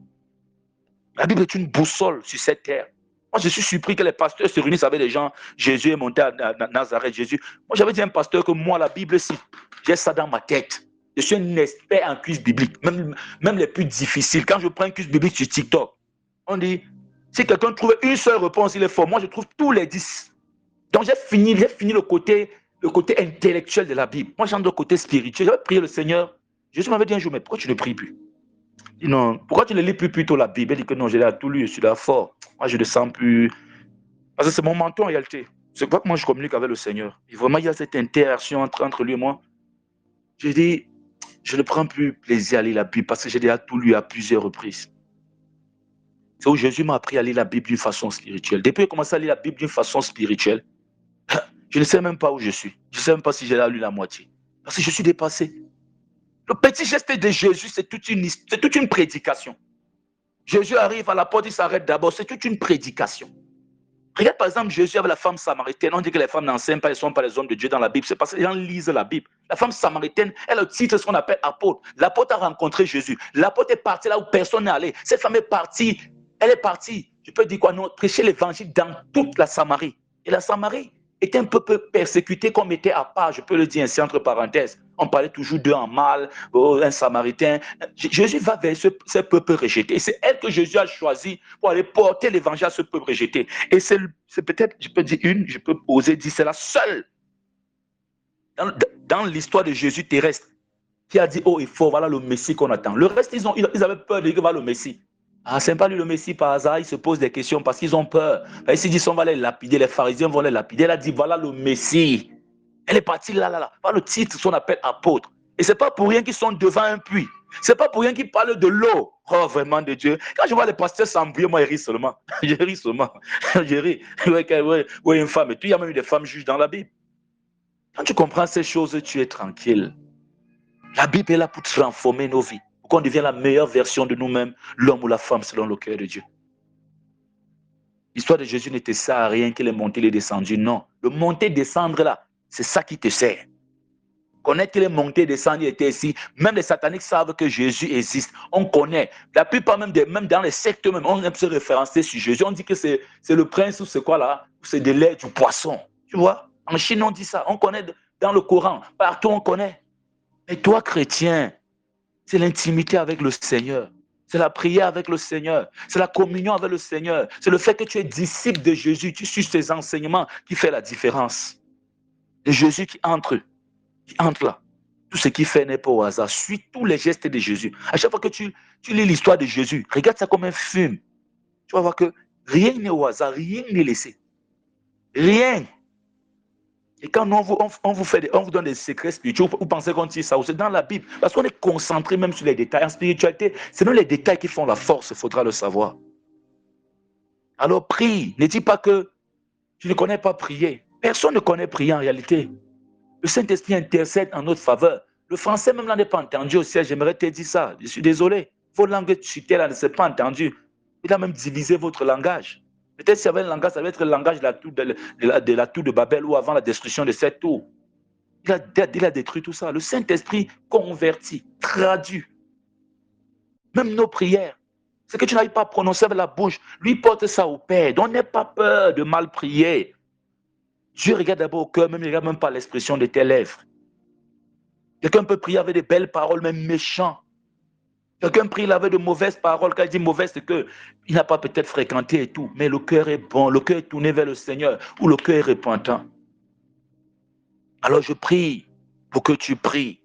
Speaker 1: La Bible est une boussole sur cette terre. Moi, je suis surpris que les pasteurs se réunissent avec les gens. Jésus est monté à Nazareth. Jésus. Moi, j'avais dit à un pasteur que moi, la Bible, si j'ai ça dans ma tête. Je suis un expert en quiz biblique, même les plus difficiles. Quand je prends un quiz biblique sur TikTok, on dit, si quelqu'un trouve une seule réponse, il est fort. Moi, je trouve tous les 10. Donc, j'ai fini le côté intellectuel de la Bible. Moi, j'entre le côté spirituel. J'avais prié le Seigneur. Jésus m'avait dit un jour, mais pourquoi tu ne pries plus? Il dit non, pourquoi tu ne lis plus plutôt la Bible? Il dit que non, j'ai là tout lu, je suis là fort. Moi, je ne sens plus. Parce que c'est mon mentor en réalité. C'est quoi que moi, je communique avec le Seigneur. Et vraiment, il y a cette interaction entre lui et moi. Je dis, je ne prends plus plaisir à lire la Bible parce que j'ai déjà tout lu à plusieurs reprises. C'est où Jésus m'a appris à lire la Bible d'une façon spirituelle. Depuis que j'ai commencé à lire la Bible d'une façon spirituelle, je ne sais même pas où je suis. Je ne sais même pas si j'ai lu la moitié. Parce que je suis dépassé. Le petit geste de Jésus, c'est toute une prédication. Jésus arrive à la porte, il s'arrête d'abord. C'est toute une prédication. Regarde par exemple Jésus avec la femme samaritaine. On dit que les femmes n'enseignent pas, elles ne sont pas les hommes de Dieu dans la Bible. C'est parce que les gens lisent la Bible. La femme samaritaine, elle a le titre de ce qu'on appelle apôtre. L'apôtre a rencontré Jésus. L'apôtre est parti là où personne n'est allé. Cette femme est partie. Elle est partie, je peux dire quoi, non, prêcher l'évangile dans toute la Samarie. Et la Samarie était un peu persécutée comme était à part, je peux le dire ainsi entre parenthèses. On parlait toujours d'eux en mal, un Samaritain. Jésus va vers ce peuple rejeté. Et c'est elle que Jésus a choisi pour aller porter l'évangile à ce peuple rejeté. Et c'est peut-être, je peux dire je peux oser dire, c'est la seule dans l'histoire de Jésus terrestre qui a dit, oh, il faut, voilà le Messie qu'on attend. Le reste, ils avaient peur de dire que voilà le Messie. Ah, c'est pas lui le Messie par hasard, ils se posent des questions parce qu'ils ont peur. Ils se disent, on va les lapider, les pharisiens vont les lapider. Elle a dit, voilà le Messie. Elle est partie là. Par le titre, qu'on appelle apôtre. Et c'est pas pour rien qu'ils sont devant un puits. C'est pas pour rien qu'ils parlent de l'eau. Oh, vraiment de Dieu. Quand je vois les pasteurs s'embrouiller, moi, je ris seulement. Je ris seulement. Je ris. Oui, une femme. Et puis, il y a même eu des femmes juges dans la Bible. Quand tu comprends ces choses, tu es tranquille. La Bible est là pour transformer nos vies. Pour qu'on devienne la meilleure version de nous-mêmes, l'homme ou la femme, selon le cœur de Dieu. L'histoire de Jésus ne te sert à rien qu'il est monté, il est descendu. Non. Le monter, descendre là, c'est ça qui te sert. Connaître qu'il est monté, descendu, il était ici. Même les sataniques savent que Jésus existe. On connaît. La plupart même dans les sectes même, on aime se référencer sur Jésus. On dit que c'est le prince ou c'est quoi là? C'est de lait, du poisson. Tu vois? En Chine, on dit ça. On connaît dans le Coran. Partout, on connaît. Mais toi, chrétien, c'est l'intimité avec le Seigneur. C'est la prière avec le Seigneur. C'est la communion avec le Seigneur. C'est le fait que tu es disciple de Jésus. Tu suis ses enseignements qui fait la différence. C'est Jésus qui entre là. Tout ce qu'il fait n'est pas au hasard. Suis tous les gestes de Jésus. À chaque fois que tu lis l'histoire de Jésus, regarde ça comme un film. Tu vas voir que rien n'est au hasard, rien n'est laissé. Rien. Et quand on vous donne des secrets spirituels, vous pensez qu'on dit ça, c'est dans la Bible. Parce qu'on est concentré même sur les détails. En spiritualité, c'est dans les détails qui font la force, il faudra le savoir. Alors prie. Ne dis pas que tu ne connais pas prier. Personne ne connaît prier en réalité. Le Saint-Esprit intercède en notre faveur. Le français même là n'est pas entendu au ciel. J'aimerais te dire ça. Je suis désolé. Vos langues tutelles là ne sont pas entendues. Il a même divisé votre langage. Peut-être s'il y avait un langage, ça va être le langage de la tour de Babel ou avant la destruction de cette tour. Il a détruit tout ça. Le Saint-Esprit convertit, traduit. Même nos prières. Ce que tu n'arrives pas à prononcer avec la bouche, lui porte ça au Père. Donc n'aie pas peur de mal prier. Dieu regarde d'abord au cœur, même il ne regarde même pas l'expression de tes lèvres. Quelqu'un peut prier avec de belles paroles, même méchant. Quelqu'un prie avec de mauvaises paroles. Quand il dit mauvaise, c'est qu'il n'a pas peut-être fréquenté et tout. Mais le cœur est bon, le cœur est tourné vers le Seigneur, ou le cœur est repentant. Alors je prie pour que tu pries.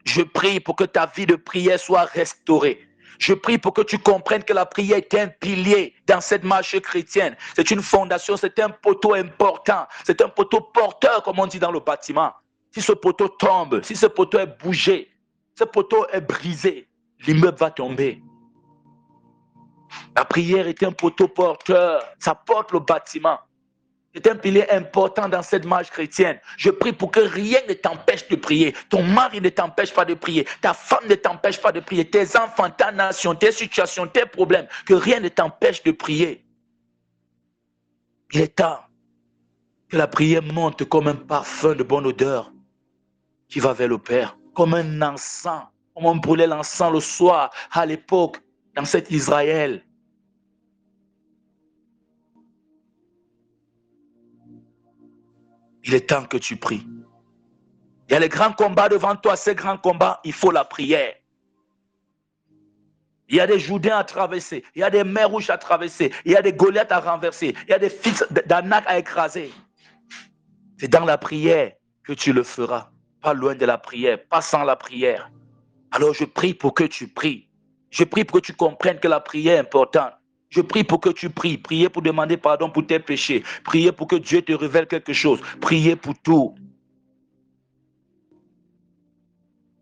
Speaker 1: Je prie pour que ta vie de prière soit restaurée. Je prie pour que tu comprennes que la prière est un pilier dans cette marche chrétienne. C'est une fondation, c'est un poteau important. C'est un poteau porteur, comme on dit dans le bâtiment. Si ce poteau tombe, si ce poteau est bougé, ce poteau est brisé, l'immeuble va tomber. La prière est un poteau porteur. Ça porte le bâtiment. C'est un pilier important dans cette marche chrétienne. Je prie pour que rien ne t'empêche de prier. Ton mari ne t'empêche pas de prier. Ta femme ne t'empêche pas de prier. Tes enfants, ta nation, tes situations, tes problèmes. Que rien ne t'empêche de prier. Il est temps que la prière monte comme un parfum de bonne odeur qui va vers le Père. Comme un encens. Comme on brûlait l'encens le soir à l'époque dans cet Israël. Il est temps que tu pries. Il y a les grands combats devant toi. Ces grands combats, il faut la prière. Il y a des Jourdains à traverser. Il y a des mers rouges à traverser. Il y a des Goliaths à renverser. Il y a des fils d'Anak à écraser. C'est dans la prière que tu le feras. Pas loin de la prière, pas sans la prière. Alors je prie pour que tu pries. Je prie pour que tu comprennes que la prière est importante. Je prie pour que tu pries. Priez pour demander pardon pour tes péchés. Priez pour que Dieu te révèle quelque chose. Priez pour tout.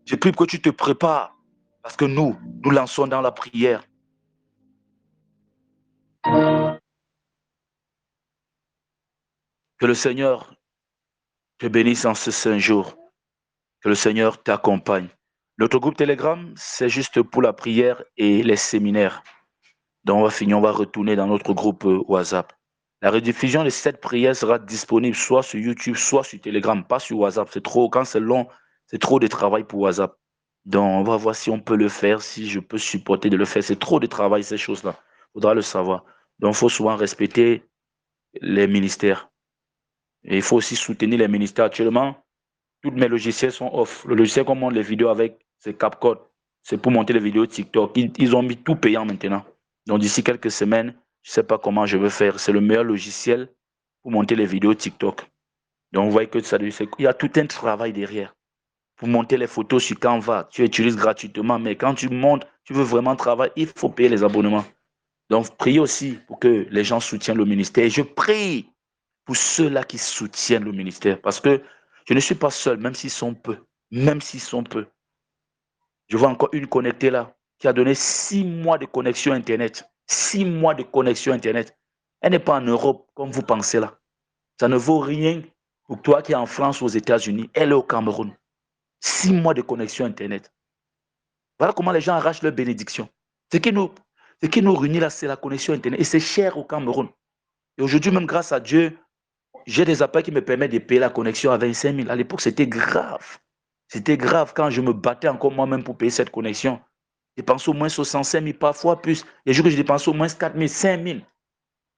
Speaker 1: Je prie pour que tu te prépares. Parce que nous lançons dans la prière. Que le Seigneur te bénisse en ce saint jour. Que le Seigneur t'accompagne. Notre groupe Telegram, c'est juste pour la prière et les séminaires. Donc on va finir, on va retourner dans notre groupe WhatsApp. La rediffusion de cette prière sera disponible soit sur YouTube, soit sur Telegram, pas sur WhatsApp. C'est trop, quand c'est long, c'est trop de travail pour WhatsApp. Donc on va voir si on peut le faire, si je peux supporter de le faire. C'est trop de travail, ces choses-là. Il faudra le savoir. Donc il faut souvent respecter les ministères. Et il faut aussi soutenir les ministères. Actuellement, tous mes logiciels sont off. Le logiciel qu'on monte les vidéos avec, c'est CapCut. C'est pour monter les vidéos TikTok. Ils ont mis tout payant maintenant. Donc d'ici quelques semaines, je ne sais pas comment je vais faire. C'est le meilleur logiciel pour monter les vidéos TikTok. Donc vous voyez que il y a tout un travail derrière pour monter les photos sur Canva. Tu utilises gratuitement, mais quand tu montes, tu veux vraiment travailler, il faut payer les abonnements. Donc, priez aussi pour que les gens soutiennent le ministère. Et je prie pour ceux-là qui soutiennent le ministère, parce que je ne suis pas seul, même s'ils sont peu. Même s'ils sont peu. Je vois encore une connectée là, qui a donné 6 mois de connexion Internet. 6 mois de connexion Internet. Elle n'est pas en Europe, comme vous pensez là. Ça ne vaut rien pour toi qui es en France ou aux États-Unis. Elle est au Cameroun. 6 mois de connexion Internet. Voilà comment les gens arrachent leur bénédiction. Ce qui nous réunit là, c'est la connexion Internet. Et c'est cher au Cameroun. Et aujourd'hui, même grâce à Dieu, j'ai des appels qui me permettent de payer la connexion à 25 000. À l'époque, c'était grave. C'était grave quand je me battais encore moi-même pour payer cette connexion. Je dépensais au moins 65 000, parfois plus. Les jours que je dépensais au moins 4 000, 5 000.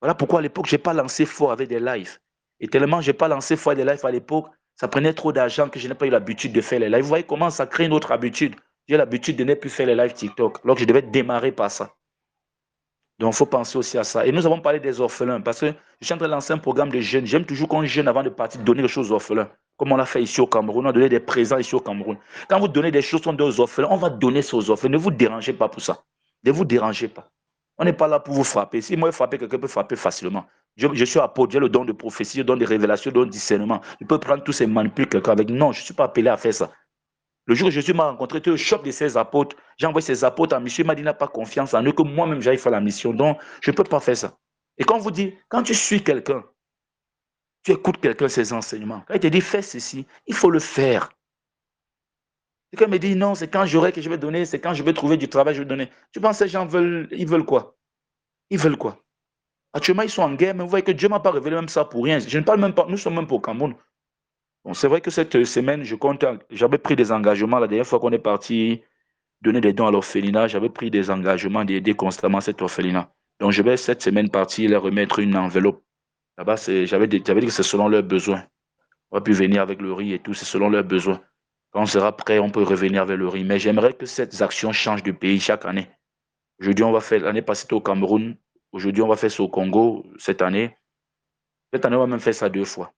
Speaker 1: Voilà pourquoi à l'époque, je n'ai pas lancé fort avec des lives. Et tellement je n'ai pas lancé fort avec des lives à l'époque, ça prenait trop d'argent que je n'ai pas eu l'habitude de faire les lives. Vous voyez comment ça crée une autre habitude. J'ai l'habitude de ne plus faire les lives TikTok, alors que je devais démarrer par ça. Donc, il faut penser aussi à ça. Et nous avons parlé des orphelins, parce que je suis en train de lancer un programme de jeunes. J'aime toujours qu'on jeûne avant de partir, donner des choses aux orphelins. Comme on l'a fait ici au Cameroun, on a donné des présents ici au Cameroun. Quand vous donnez des choses aux orphelins, on va donner ça aux orphelins. Ne vous dérangez pas pour ça. Ne vous dérangez pas. On n'est pas là pour vous frapper. Si moi, frapper, quelqu'un peut frapper facilement. Je suis apôtre, j'ai le don de prophétie, le don de révélation, le don de discernement. Je peux prendre tous ces manipules quelqu'un avec. Non, je ne suis pas appelé à faire ça. Le jour où Jésus m'a rencontré, tu es au choc de ses apôtres. J'ai envoyé ses apôtres en mission. Il m'a dit, n'a pas confiance en eux, que moi-même, j'aille faire la mission. Donc, je ne peux pas faire ça. Et quand on vous dit, quand tu suis quelqu'un, tu écoutes quelqu'un ses enseignements. Quand il te dit, fais ceci, il faut le faire. Quelqu'un me dit, non, c'est quand j'aurai que je vais donner, c'est quand je vais trouver du travail, je vais donner. Tu penses que ces gens ils veulent quoi? Ils veulent quoi? Actuellement, ils sont en guerre, mais vous voyez que Dieu ne m'a pas révélé même ça pour rien. Je ne parle même pas, nous sommes même pas au Cameroun. Bon, c'est vrai que cette semaine, j'avais pris des engagements la dernière fois qu'on est parti donner des dons à l'orphelinat, j'avais pris des engagements d'aider constamment cet orphelinat. Donc, je vais cette semaine partir leur remettre une enveloppe. Là-bas, j'avais dit que c'est selon leurs besoins. On va plus venir avec le riz et tout, c'est selon leurs besoins. Quand on sera prêt, on peut revenir avec le riz. Mais j'aimerais que cette action change de pays chaque année. Aujourd'hui, on va faire, l'année passée, c'était au Cameroun. Aujourd'hui, on va faire ça au Congo cette année. Cette année, on va même faire ça 2 fois.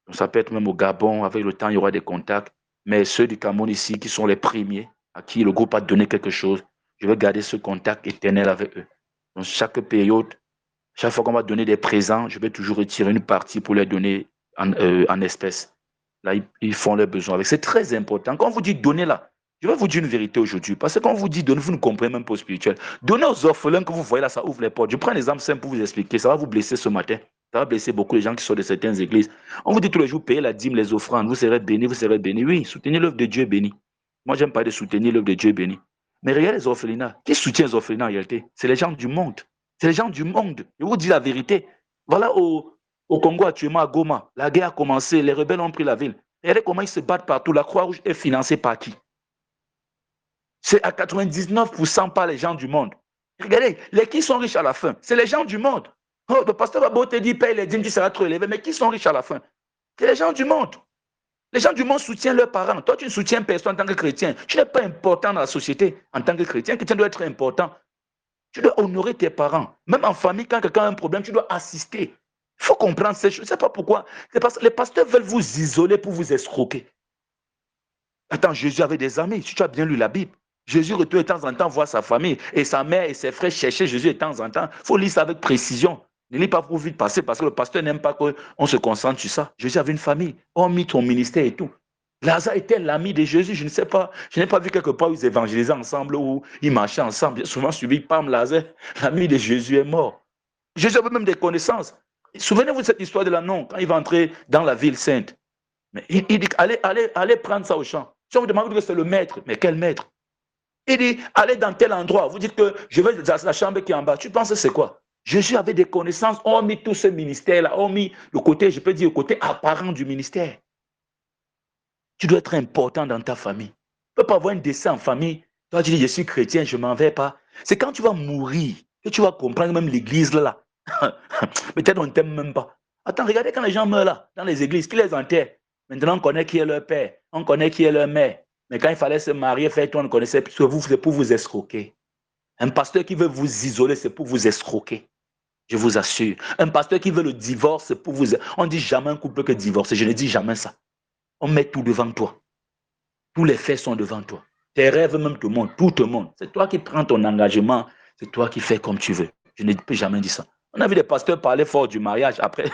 Speaker 1: Donc, ça peut être même au Gabon. Avec le temps, il y aura des contacts. Mais ceux du Cameroun ici, qui sont les premiers, à qui le groupe a donné quelque chose, je vais garder ce contact éternel avec eux. Donc, chaque période, chaque fois qu'on va donner des présents, je vais toujours retirer une partie pour les donner en espèces. Là, ils font leurs besoins avec. C'est très important. Quand on vous dit donner là, je vais vous dire une vérité aujourd'hui. Parce que quand on vous dit donner, vous ne comprenez même pas au spirituel. Donnez aux orphelins que vous voyez là, ça ouvre les portes. Je prends un exemple simple pour vous expliquer. Ça va vous blesser ce matin. Ça va blesser beaucoup les gens qui sont de certaines églises. On vous dit tous les jours, payez la dîme, les offrandes. Vous serez bénis, vous serez bénis. Oui, soutenez l'œuvre de Dieu béni. Moi, j'aime pas de soutenir l'œuvre de Dieu béni. Mais regardez les orphelinats. Qui soutient les orphelinats en réalité? C'est les gens du monde. C'est les gens du monde. Je vous dis la vérité. Voilà au Congo actuellement, à Goma, la guerre a commencé, les rebelles ont pris la ville. Regardez comment ils se battent partout. La Croix-Rouge est financée par qui? C'est à 99% par les gens du monde. Regardez, les qui sont riches à la fin? C'est les gens du monde. Oh, le pasteur va te dire, paye les dîmes, tu seras trop élevé. Mais qui sont riches à la fin? C'est les gens du monde. Les gens du monde soutiennent leurs parents. Toi, tu ne soutiens personne en tant que chrétien. Tu n'es pas important dans la société en tant que chrétien. Le chrétien doit être important. Tu dois honorer tes parents. Même en famille, quand quelqu'un a un problème, tu dois assister. Il faut comprendre ces choses. Je ne sais pas pourquoi. C'est parce que les pasteurs veulent vous isoler pour vous escroquer. Attends, Jésus avait des amis. Si tu as bien lu la Bible, Jésus retourne de temps en temps voir sa famille et sa mère et ses frères chercher Jésus de temps en temps. Il faut lire ça avec précision. Ne lis pas pour vite passer parce que le pasteur n'aime pas qu'on se concentre sur ça. Jésus avait une famille. On mit ton ministère et tout. Lazare était l'ami de Jésus. Je ne sais pas. Je n'ai pas vu quelque part où ils évangélisaient ensemble ou ils marchaient ensemble. J'ai souvent suivi Pam Lazare. L'ami de Jésus est mort. Jésus avait même des connaissances. Souvenez-vous de cette histoire de l'annon quand il va entrer dans la ville sainte. Mais il dit allez prendre ça au champ. Si on vous demande que c'est le maître, mais quel maître? Il dit allez dans tel endroit. Vous dites que je vais dans la chambre qui est en bas. Tu penses que c'est quoi? Jésus avait des connaissances, on mis tout ce ministère-là, on mis le côté, je peux dire, le côté apparent du ministère. Tu dois être important dans ta famille. Tu ne peux pas avoir un décès en famille. Toi, tu dis, je suis chrétien, je ne m'en vais pas. C'est quand tu vas mourir que tu vas comprendre même l'église là. Peut-être on ne t'aime même pas. Attends, regardez quand les gens meurent là, dans les églises, qui les enterre? Maintenant, on connaît qui est leur père, on connaît qui est leur mère. Mais quand il fallait se marier, faire tout, on ne connaissait plus. C'est pour vous escroquer. Un pasteur qui veut vous isoler, c'est pour vous escroquer. Je vous assure. Un pasteur qui veut le divorce, c'est pour vous. On ne dit jamais un couple que divorcer. Je ne dis jamais ça. On met tout devant toi. Tous les faits sont devant toi. Tes rêves même te montrent, tout te montre. C'est toi qui prends ton engagement, c'est toi qui fais comme tu veux. Je ne peux jamais dire ça. On a vu des pasteurs parler fort du mariage. Après,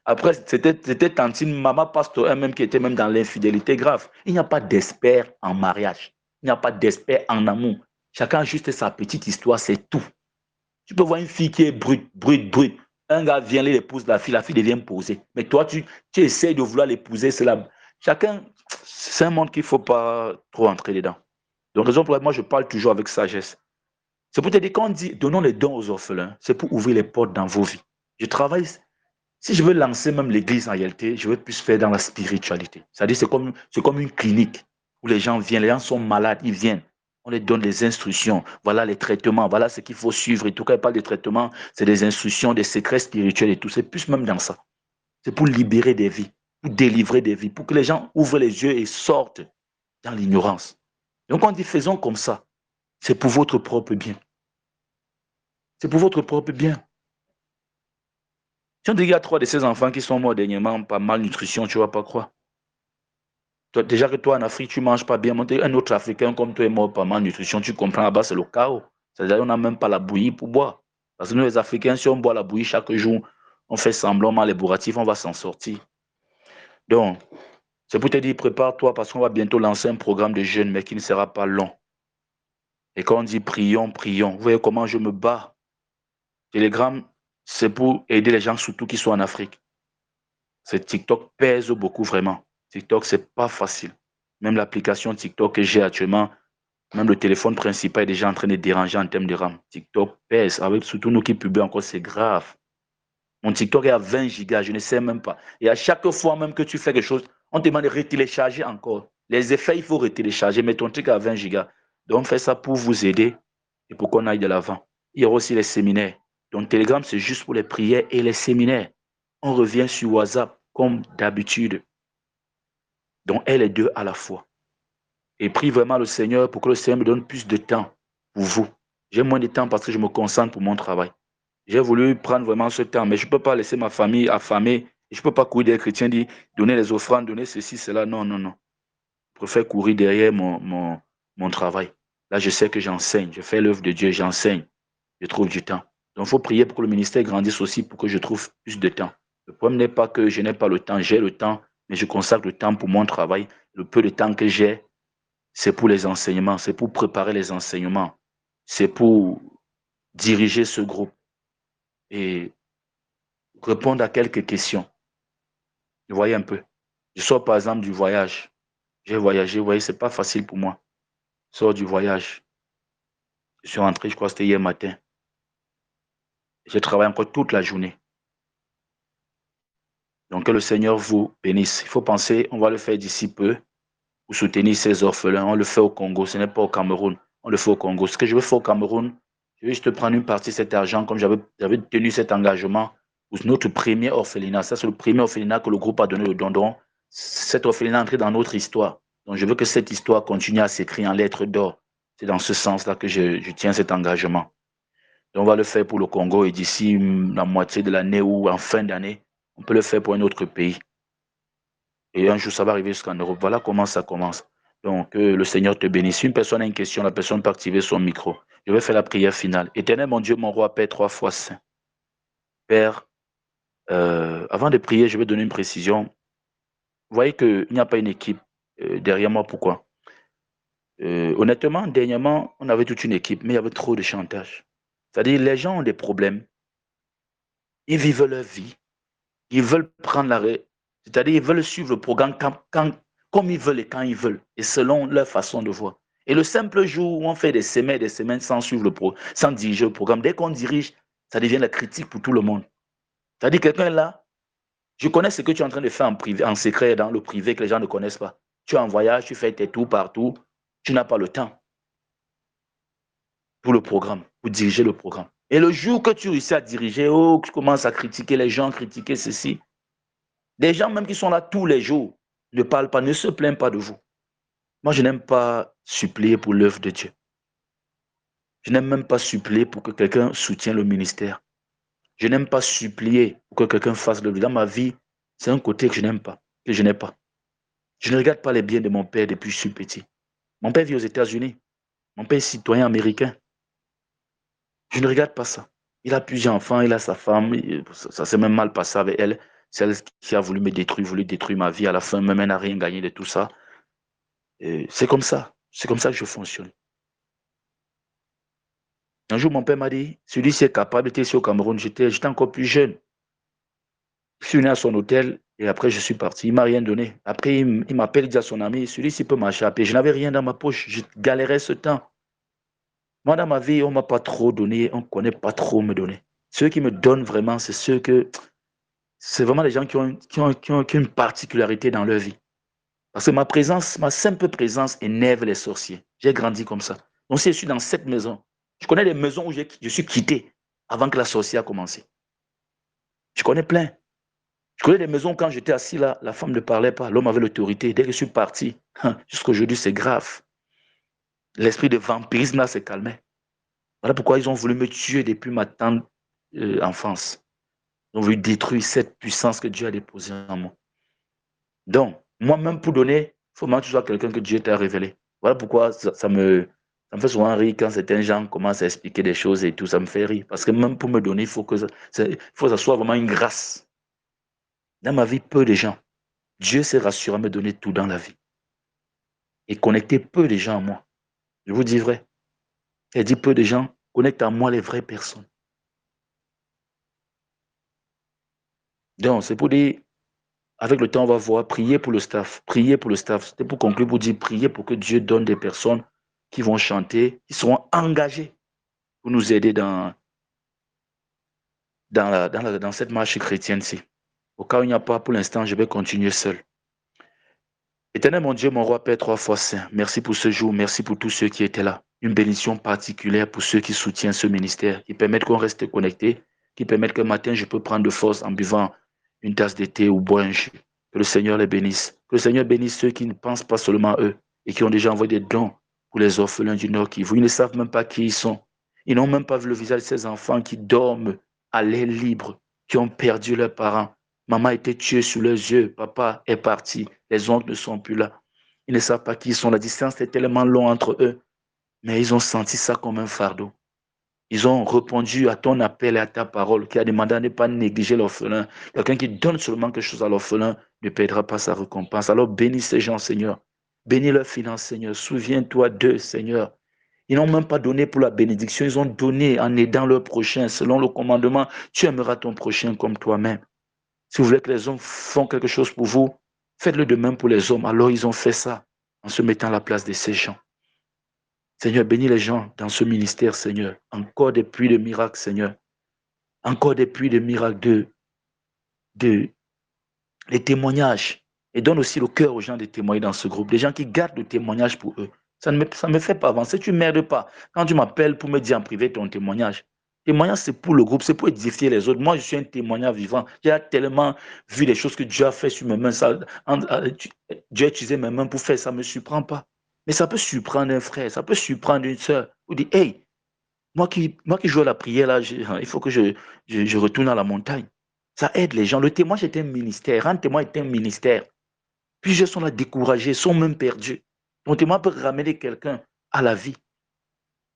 Speaker 1: après c'était tantine, maman pasteur même qui était même dans l'infidélité grave. Il n'y a pas d'expert en mariage. Il n'y a pas d'expert en amour. Chacun a juste sa petite histoire, c'est tout. Tu peux voir une fille qui est brute, brute, brute. Un gars vient, il épouse la fille devient posée. Mais toi, tu essaies de vouloir l'épouser, c'est là. Chacun, c'est un monde qu'il ne faut pas trop entrer dedans. Donc, raison pour laquelle moi, je parle toujours avec sagesse. C'est pour te dire, quand on dit donnons les dons aux orphelins, c'est pour ouvrir les portes dans vos vies. Je travaille, si je veux lancer même l'église en réalité, je veux plus faire dans la spiritualité. C'est-à-dire, c'est comme une clinique où les gens viennent, les gens sont malades, ils viennent. On les donne des instructions, voilà les traitements, voilà ce qu'il faut suivre. Et tout cas, pas de traitements, c'est des instructions, des secrets spirituels et tout. C'est plus même dans ça. C'est pour libérer des vies, pour délivrer des vies, pour que les gens ouvrent les yeux et sortent dans l'ignorance. Donc on dit faisons comme ça. C'est pour votre propre bien. C'est pour votre propre bien. Si on dit qu'il y a 3 de ces enfants qui sont morts dernièrement par malnutrition, tu ne vas pas croire. Toi, déjà que toi en Afrique, tu ne manges pas bien. Un autre Africain comme toi est mort par malnutrition, tu comprends, là-bas, c'est le chaos. C'est-à-dire qu'on n'a même pas la bouillie pour boire. Parce que nous, les Africains, si on boit la bouillie chaque jour, on fait semblant mal les bourratifs, on va s'en sortir. Donc, c'est pour te dire, prépare-toi parce qu'on va bientôt lancer un programme de jeûne, mais qui ne sera pas long. Et quand on dit prions, prions, vous voyez comment je me bats. Telegram, c'est pour aider les gens, surtout qui sont en Afrique. TikTok pèse beaucoup vraiment. TikTok, c'est pas facile. Même l'application TikTok que j'ai actuellement, même le téléphone principal est déjà en train de déranger en termes de RAM. TikTok pèse, avec surtout nous qui publions encore, c'est grave. Mon TikTok est à 20 gigas, je ne sais même pas. Et à chaque fois même que tu fais quelque chose, on te demande de retélécharger encore. Les effets, il faut retélécharger, mais ton truc est à 20 gigas. Donc, fais ça pour vous aider et pour qu'on aille de l'avant. Il y aura aussi les séminaires. Donc, Telegram, c'est juste pour les prières et les séminaires. On revient sur WhatsApp comme d'habitude. Donc, elle est deux à la fois. Et prie vraiment le Seigneur pour que le Seigneur me donne plus de temps pour vous. J'ai moins de temps parce que je me concentre pour mon travail. J'ai voulu prendre vraiment ce temps, mais je ne peux pas laisser ma famille affamée. Je ne peux pas courir des chrétiens, dire donner les offrandes, donner ceci, cela. Non, non, non. Je préfère courir derrière mon travail. Là, je sais que j'enseigne. Je fais l'œuvre de Dieu, j'enseigne. Je trouve du temps. Donc, il faut prier pour que le ministère grandisse aussi, pour que je trouve plus de temps. Le problème n'est pas que je n'ai pas le temps. J'ai le temps, mais je consacre le temps pour mon travail. Le peu de temps que j'ai, c'est pour les enseignements, c'est pour préparer les enseignements, c'est pour diriger ce groupe et répondre à quelques questions. Vous voyez un peu. Je sors par exemple du voyage. J'ai voyagé, vous voyez, c'est pas facile pour moi. Je sors du voyage. Je suis rentré, je crois que c'était hier matin. J'ai travaillé encore toute la journée. Donc que le Seigneur vous bénisse. Il faut penser, on va le faire d'ici peu pour soutenir ces orphelins. On le fait au Congo, ce n'est pas au Cameroun. On le fait au Congo. Ce que je veux faire au Cameroun, je vais juste prendre une partie de cet argent, comme j'avais tenu cet engagement pour notre premier orphelinat. Ça, c'est le premier orphelinat que le groupe a donné le don. Cet orphelinat est entré dans notre histoire. Donc, je veux que cette histoire continue à s'écrire en lettres d'or. C'est dans ce sens-là que je tiens cet engagement. Donc, on va le faire pour le Congo et d'ici la moitié de l'année ou en fin d'année, on peut le faire pour un autre pays. Et un jour, ça va arriver jusqu'en Europe. Voilà comment ça commence. Donc, que le Seigneur te bénisse. Si une personne a une question, la personne peut activer son micro. Je vais faire la prière finale. Éternel, mon Dieu, mon roi, Père, 3 fois saint. Père, avant de prier, je vais donner une précision. Vous voyez qu'il n'y a pas une équipe derrière moi. Pourquoi? Honnêtement, dernièrement, on avait toute une équipe, mais il y avait trop de chantage. C'est-à-dire, les gens ont des problèmes. Ils vivent leur vie. Ils veulent prendre l'arrêt. C'est-à-dire, ils veulent suivre le programme comme ils veulent et quand ils veulent, et selon leur façon de voir. Et le simple jour où on fait des semaines sans suivre sans diriger le programme, dès qu'on dirige, ça devient la critique pour tout le monde. C'est-à-dire, quelqu'un est là, je connais ce que tu es en train de faire en privé, en secret, dans le privé, que les gens ne connaissent pas. Tu es en voyage, tu fais tes tours partout, tu n'as pas le temps pour le programme, pour diriger le programme. Et le jour que tu réussis à diriger, oh, tu commences à critiquer les gens, critiquer ceci. Des gens même qui sont là tous les jours ne parlent pas, ne se plaignent pas de vous. Moi, je n'aime pas supplier pour l'œuvre de Dieu. Je n'aime même pas supplier pour que quelqu'un soutienne le ministère. Je n'aime pas supplier pour que quelqu'un fasse l'œuvre. Dans ma vie, c'est un côté que je n'aime pas, que je n'ai pas. Je ne regarde pas les biens de mon père depuis que je suis petit. Mon père vit aux États-Unis. Mon père est citoyen américain. Je ne regarde pas ça. Il a plusieurs enfants, il a sa femme. Ça s'est même mal passé avec elle. Celle qui a voulu me détruire, voulu détruire ma vie. À la fin, même elle n'a rien gagné de tout ça. C'est comme ça. C'est comme ça que je fonctionne. Un jour, mon père m'a dit, celui-ci est capable, était ici au Cameroun, j'étais encore plus jeune. Je suis venu à son hôtel et après je suis parti. Il ne m'a rien donné. Après, il m'appelle, il dit à son ami, celui-ci peut marcher à pied. Je n'avais rien dans ma poche, je galérais ce temps. Moi, dans ma vie, on ne m'a pas trop donné, on ne connaît pas trop me donner. Ceux qui me donnent vraiment, c'est ceux que... C'est vraiment les gens qui ont une particularité dans leur vie. Parce que ma présence, ma simple présence énerve les sorciers. J'ai grandi comme ça. Donc si je suis dans cette maison, je connais des maisons où je suis quitté avant que la sorcière a commencé. Je connais plein. Je connais des maisons où quand j'étais assis là, la femme ne parlait pas, l'homme avait l'autorité. Dès que je suis parti, jusqu'à aujourd'hui, c'est grave. L'esprit de vampirisme là s'est calmé. Voilà pourquoi ils ont voulu me tuer depuis ma tendre enfance. Ils ont voulu détruire cette puissance que Dieu a déposée en moi. Donc, moi-même pour donner, il faut que tu sois quelqu'un que Dieu t'a révélé. Voilà pourquoi ça me fait souvent rire quand certains gens commencent à expliquer des choses et tout, ça me fait rire. Parce que même pour me donner, il faut que ça soit vraiment une grâce. Dans ma vie, peu de gens. Dieu s'est rassuré à me donner tout dans la vie. Et connecter peu de gens à moi. Je vous dis vrai. Il dit peu de gens connectent à moi les vraies personnes. Donc, c'est pour dire, avec le temps, on va voir, prier pour le staff. Prier pour le staff. C'était pour conclure, pour dire, prier pour que Dieu donne des personnes qui vont chanter, qui seront engagées pour nous aider dans cette marche chrétienne-ci. Au cas où il n'y a pas, pour l'instant, je vais continuer seul. Éternel mon Dieu, mon roi, Père, 3 fois saint, merci pour ce jour, merci pour tous ceux qui étaient là. Une bénédiction particulière pour ceux qui soutiennent ce ministère, qui permettent qu'on reste connecté, qui permettent que matin, je peux prendre de force en buvant une tasse de thé ou boire un jus. Que le Seigneur les bénisse. Que le Seigneur bénisse ceux qui ne pensent pas seulement à eux et qui ont déjà envoyé des dons pour les orphelins du Nord Kivu. Ils ne savent même pas qui ils sont. Ils n'ont même pas vu le visage de ces enfants qui dorment à l'air libre, qui ont perdu leurs parents. Maman a été tuée sous leurs yeux, papa est parti, les oncles ne sont plus là. Ils ne savent pas qui ils sont. La distance est tellement longue entre eux, mais ils ont senti ça comme un fardeau. Ils ont répondu à ton appel et à ta parole qui a demandé à ne pas négliger l'orphelin. Quelqu'un qui donne seulement quelque chose à l'orphelin ne perdra pas sa récompense. Alors bénis ces gens, Seigneur. Bénis leurs finances, Seigneur. Souviens-toi d'eux, Seigneur. Ils n'ont même pas donné pour la bénédiction. Ils ont donné en aidant leur prochain. Selon le commandement, tu aimeras ton prochain comme toi-même. Si vous voulez que les hommes font quelque chose pour vous, faites-le de même pour les hommes. Alors ils ont fait ça en se mettant à la place de ces gens. Seigneur, bénis les gens dans ce ministère, Seigneur. Encore des puits de miracles, Seigneur. Encore des puits de miracles, les témoignages. Et donne aussi le cœur aux gens de témoigner dans ce groupe. Des gens qui gardent le témoignage pour eux. Ça ne me fait pas avancer. Tu ne m'aides pas. Quand tu m'appelles pour me dire en privé ton témoignage, témoignage, c'est pour le groupe, c'est pour édifier les autres. Moi, je suis un témoignage vivant. J'ai tellement vu les choses que Dieu a fait sur mes mains. Dieu a utilisé mes mains pour faire ça. Ne me surprend pas. Mais ça peut surprendre un frère, ça peut surprendre une soeur. Vous dites, hey, moi qui joue à la prière, là, il faut que je retourne à la montagne. Ça aide les gens. Le témoignage est un ministère. Un témoin est un ministère. Plusieurs sont là découragés, sont même perdus. Ton témoin peut ramener quelqu'un à la vie,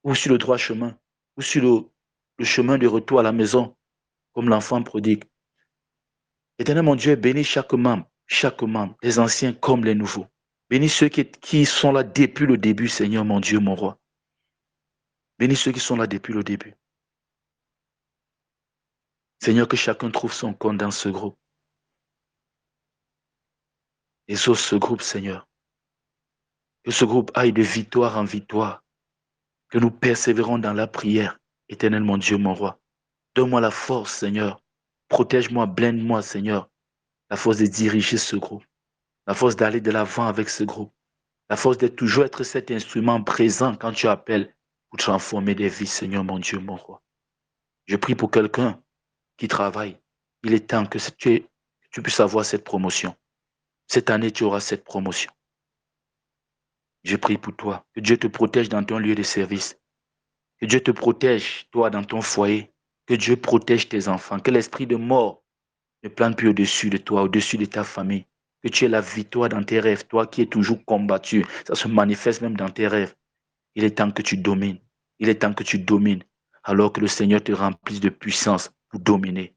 Speaker 1: ou sur le droit chemin, ou sur le chemin de retour à la maison, comme l'enfant prodigue. Éternel mon Dieu, bénis chaque membre, les anciens comme les nouveaux. Bénis ceux qui sont là depuis le début, Seigneur mon Dieu, mon roi. Bénis ceux qui sont là depuis le début. Seigneur, que chacun trouve son compte dans ce groupe. Exauce ce groupe, Seigneur. Que ce groupe aille de victoire en victoire. Que nous persévérons dans la prière. Éternel mon Dieu, mon roi. Donne-moi la force, Seigneur. Protège-moi, blinde-moi, Seigneur. La force de diriger ce groupe. La force d'aller de l'avant avec ce groupe. La force de toujours être cet instrument présent quand tu appelles pour transformer des vies, Seigneur, mon Dieu, mon roi. Je prie pour quelqu'un qui travaille. Il est temps que tu puisses avoir cette promotion. Cette année, tu auras cette promotion. Je prie pour toi. Que Dieu te protège dans ton lieu de service. Que Dieu te protège, toi, dans ton foyer. Que Dieu protège tes enfants. Que l'esprit de mort ne plane plus au-dessus de toi, au-dessus de ta famille. que tu aies la victoire dans tes rêves, toi qui es toujours combattu. Ça se manifeste même dans tes rêves. Il est temps que tu domines. Il est temps que tu domines, alors que le Seigneur te remplisse de puissance pour dominer.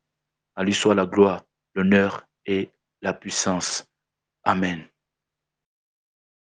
Speaker 1: À lui soit la gloire, l'honneur et la puissance. Amen.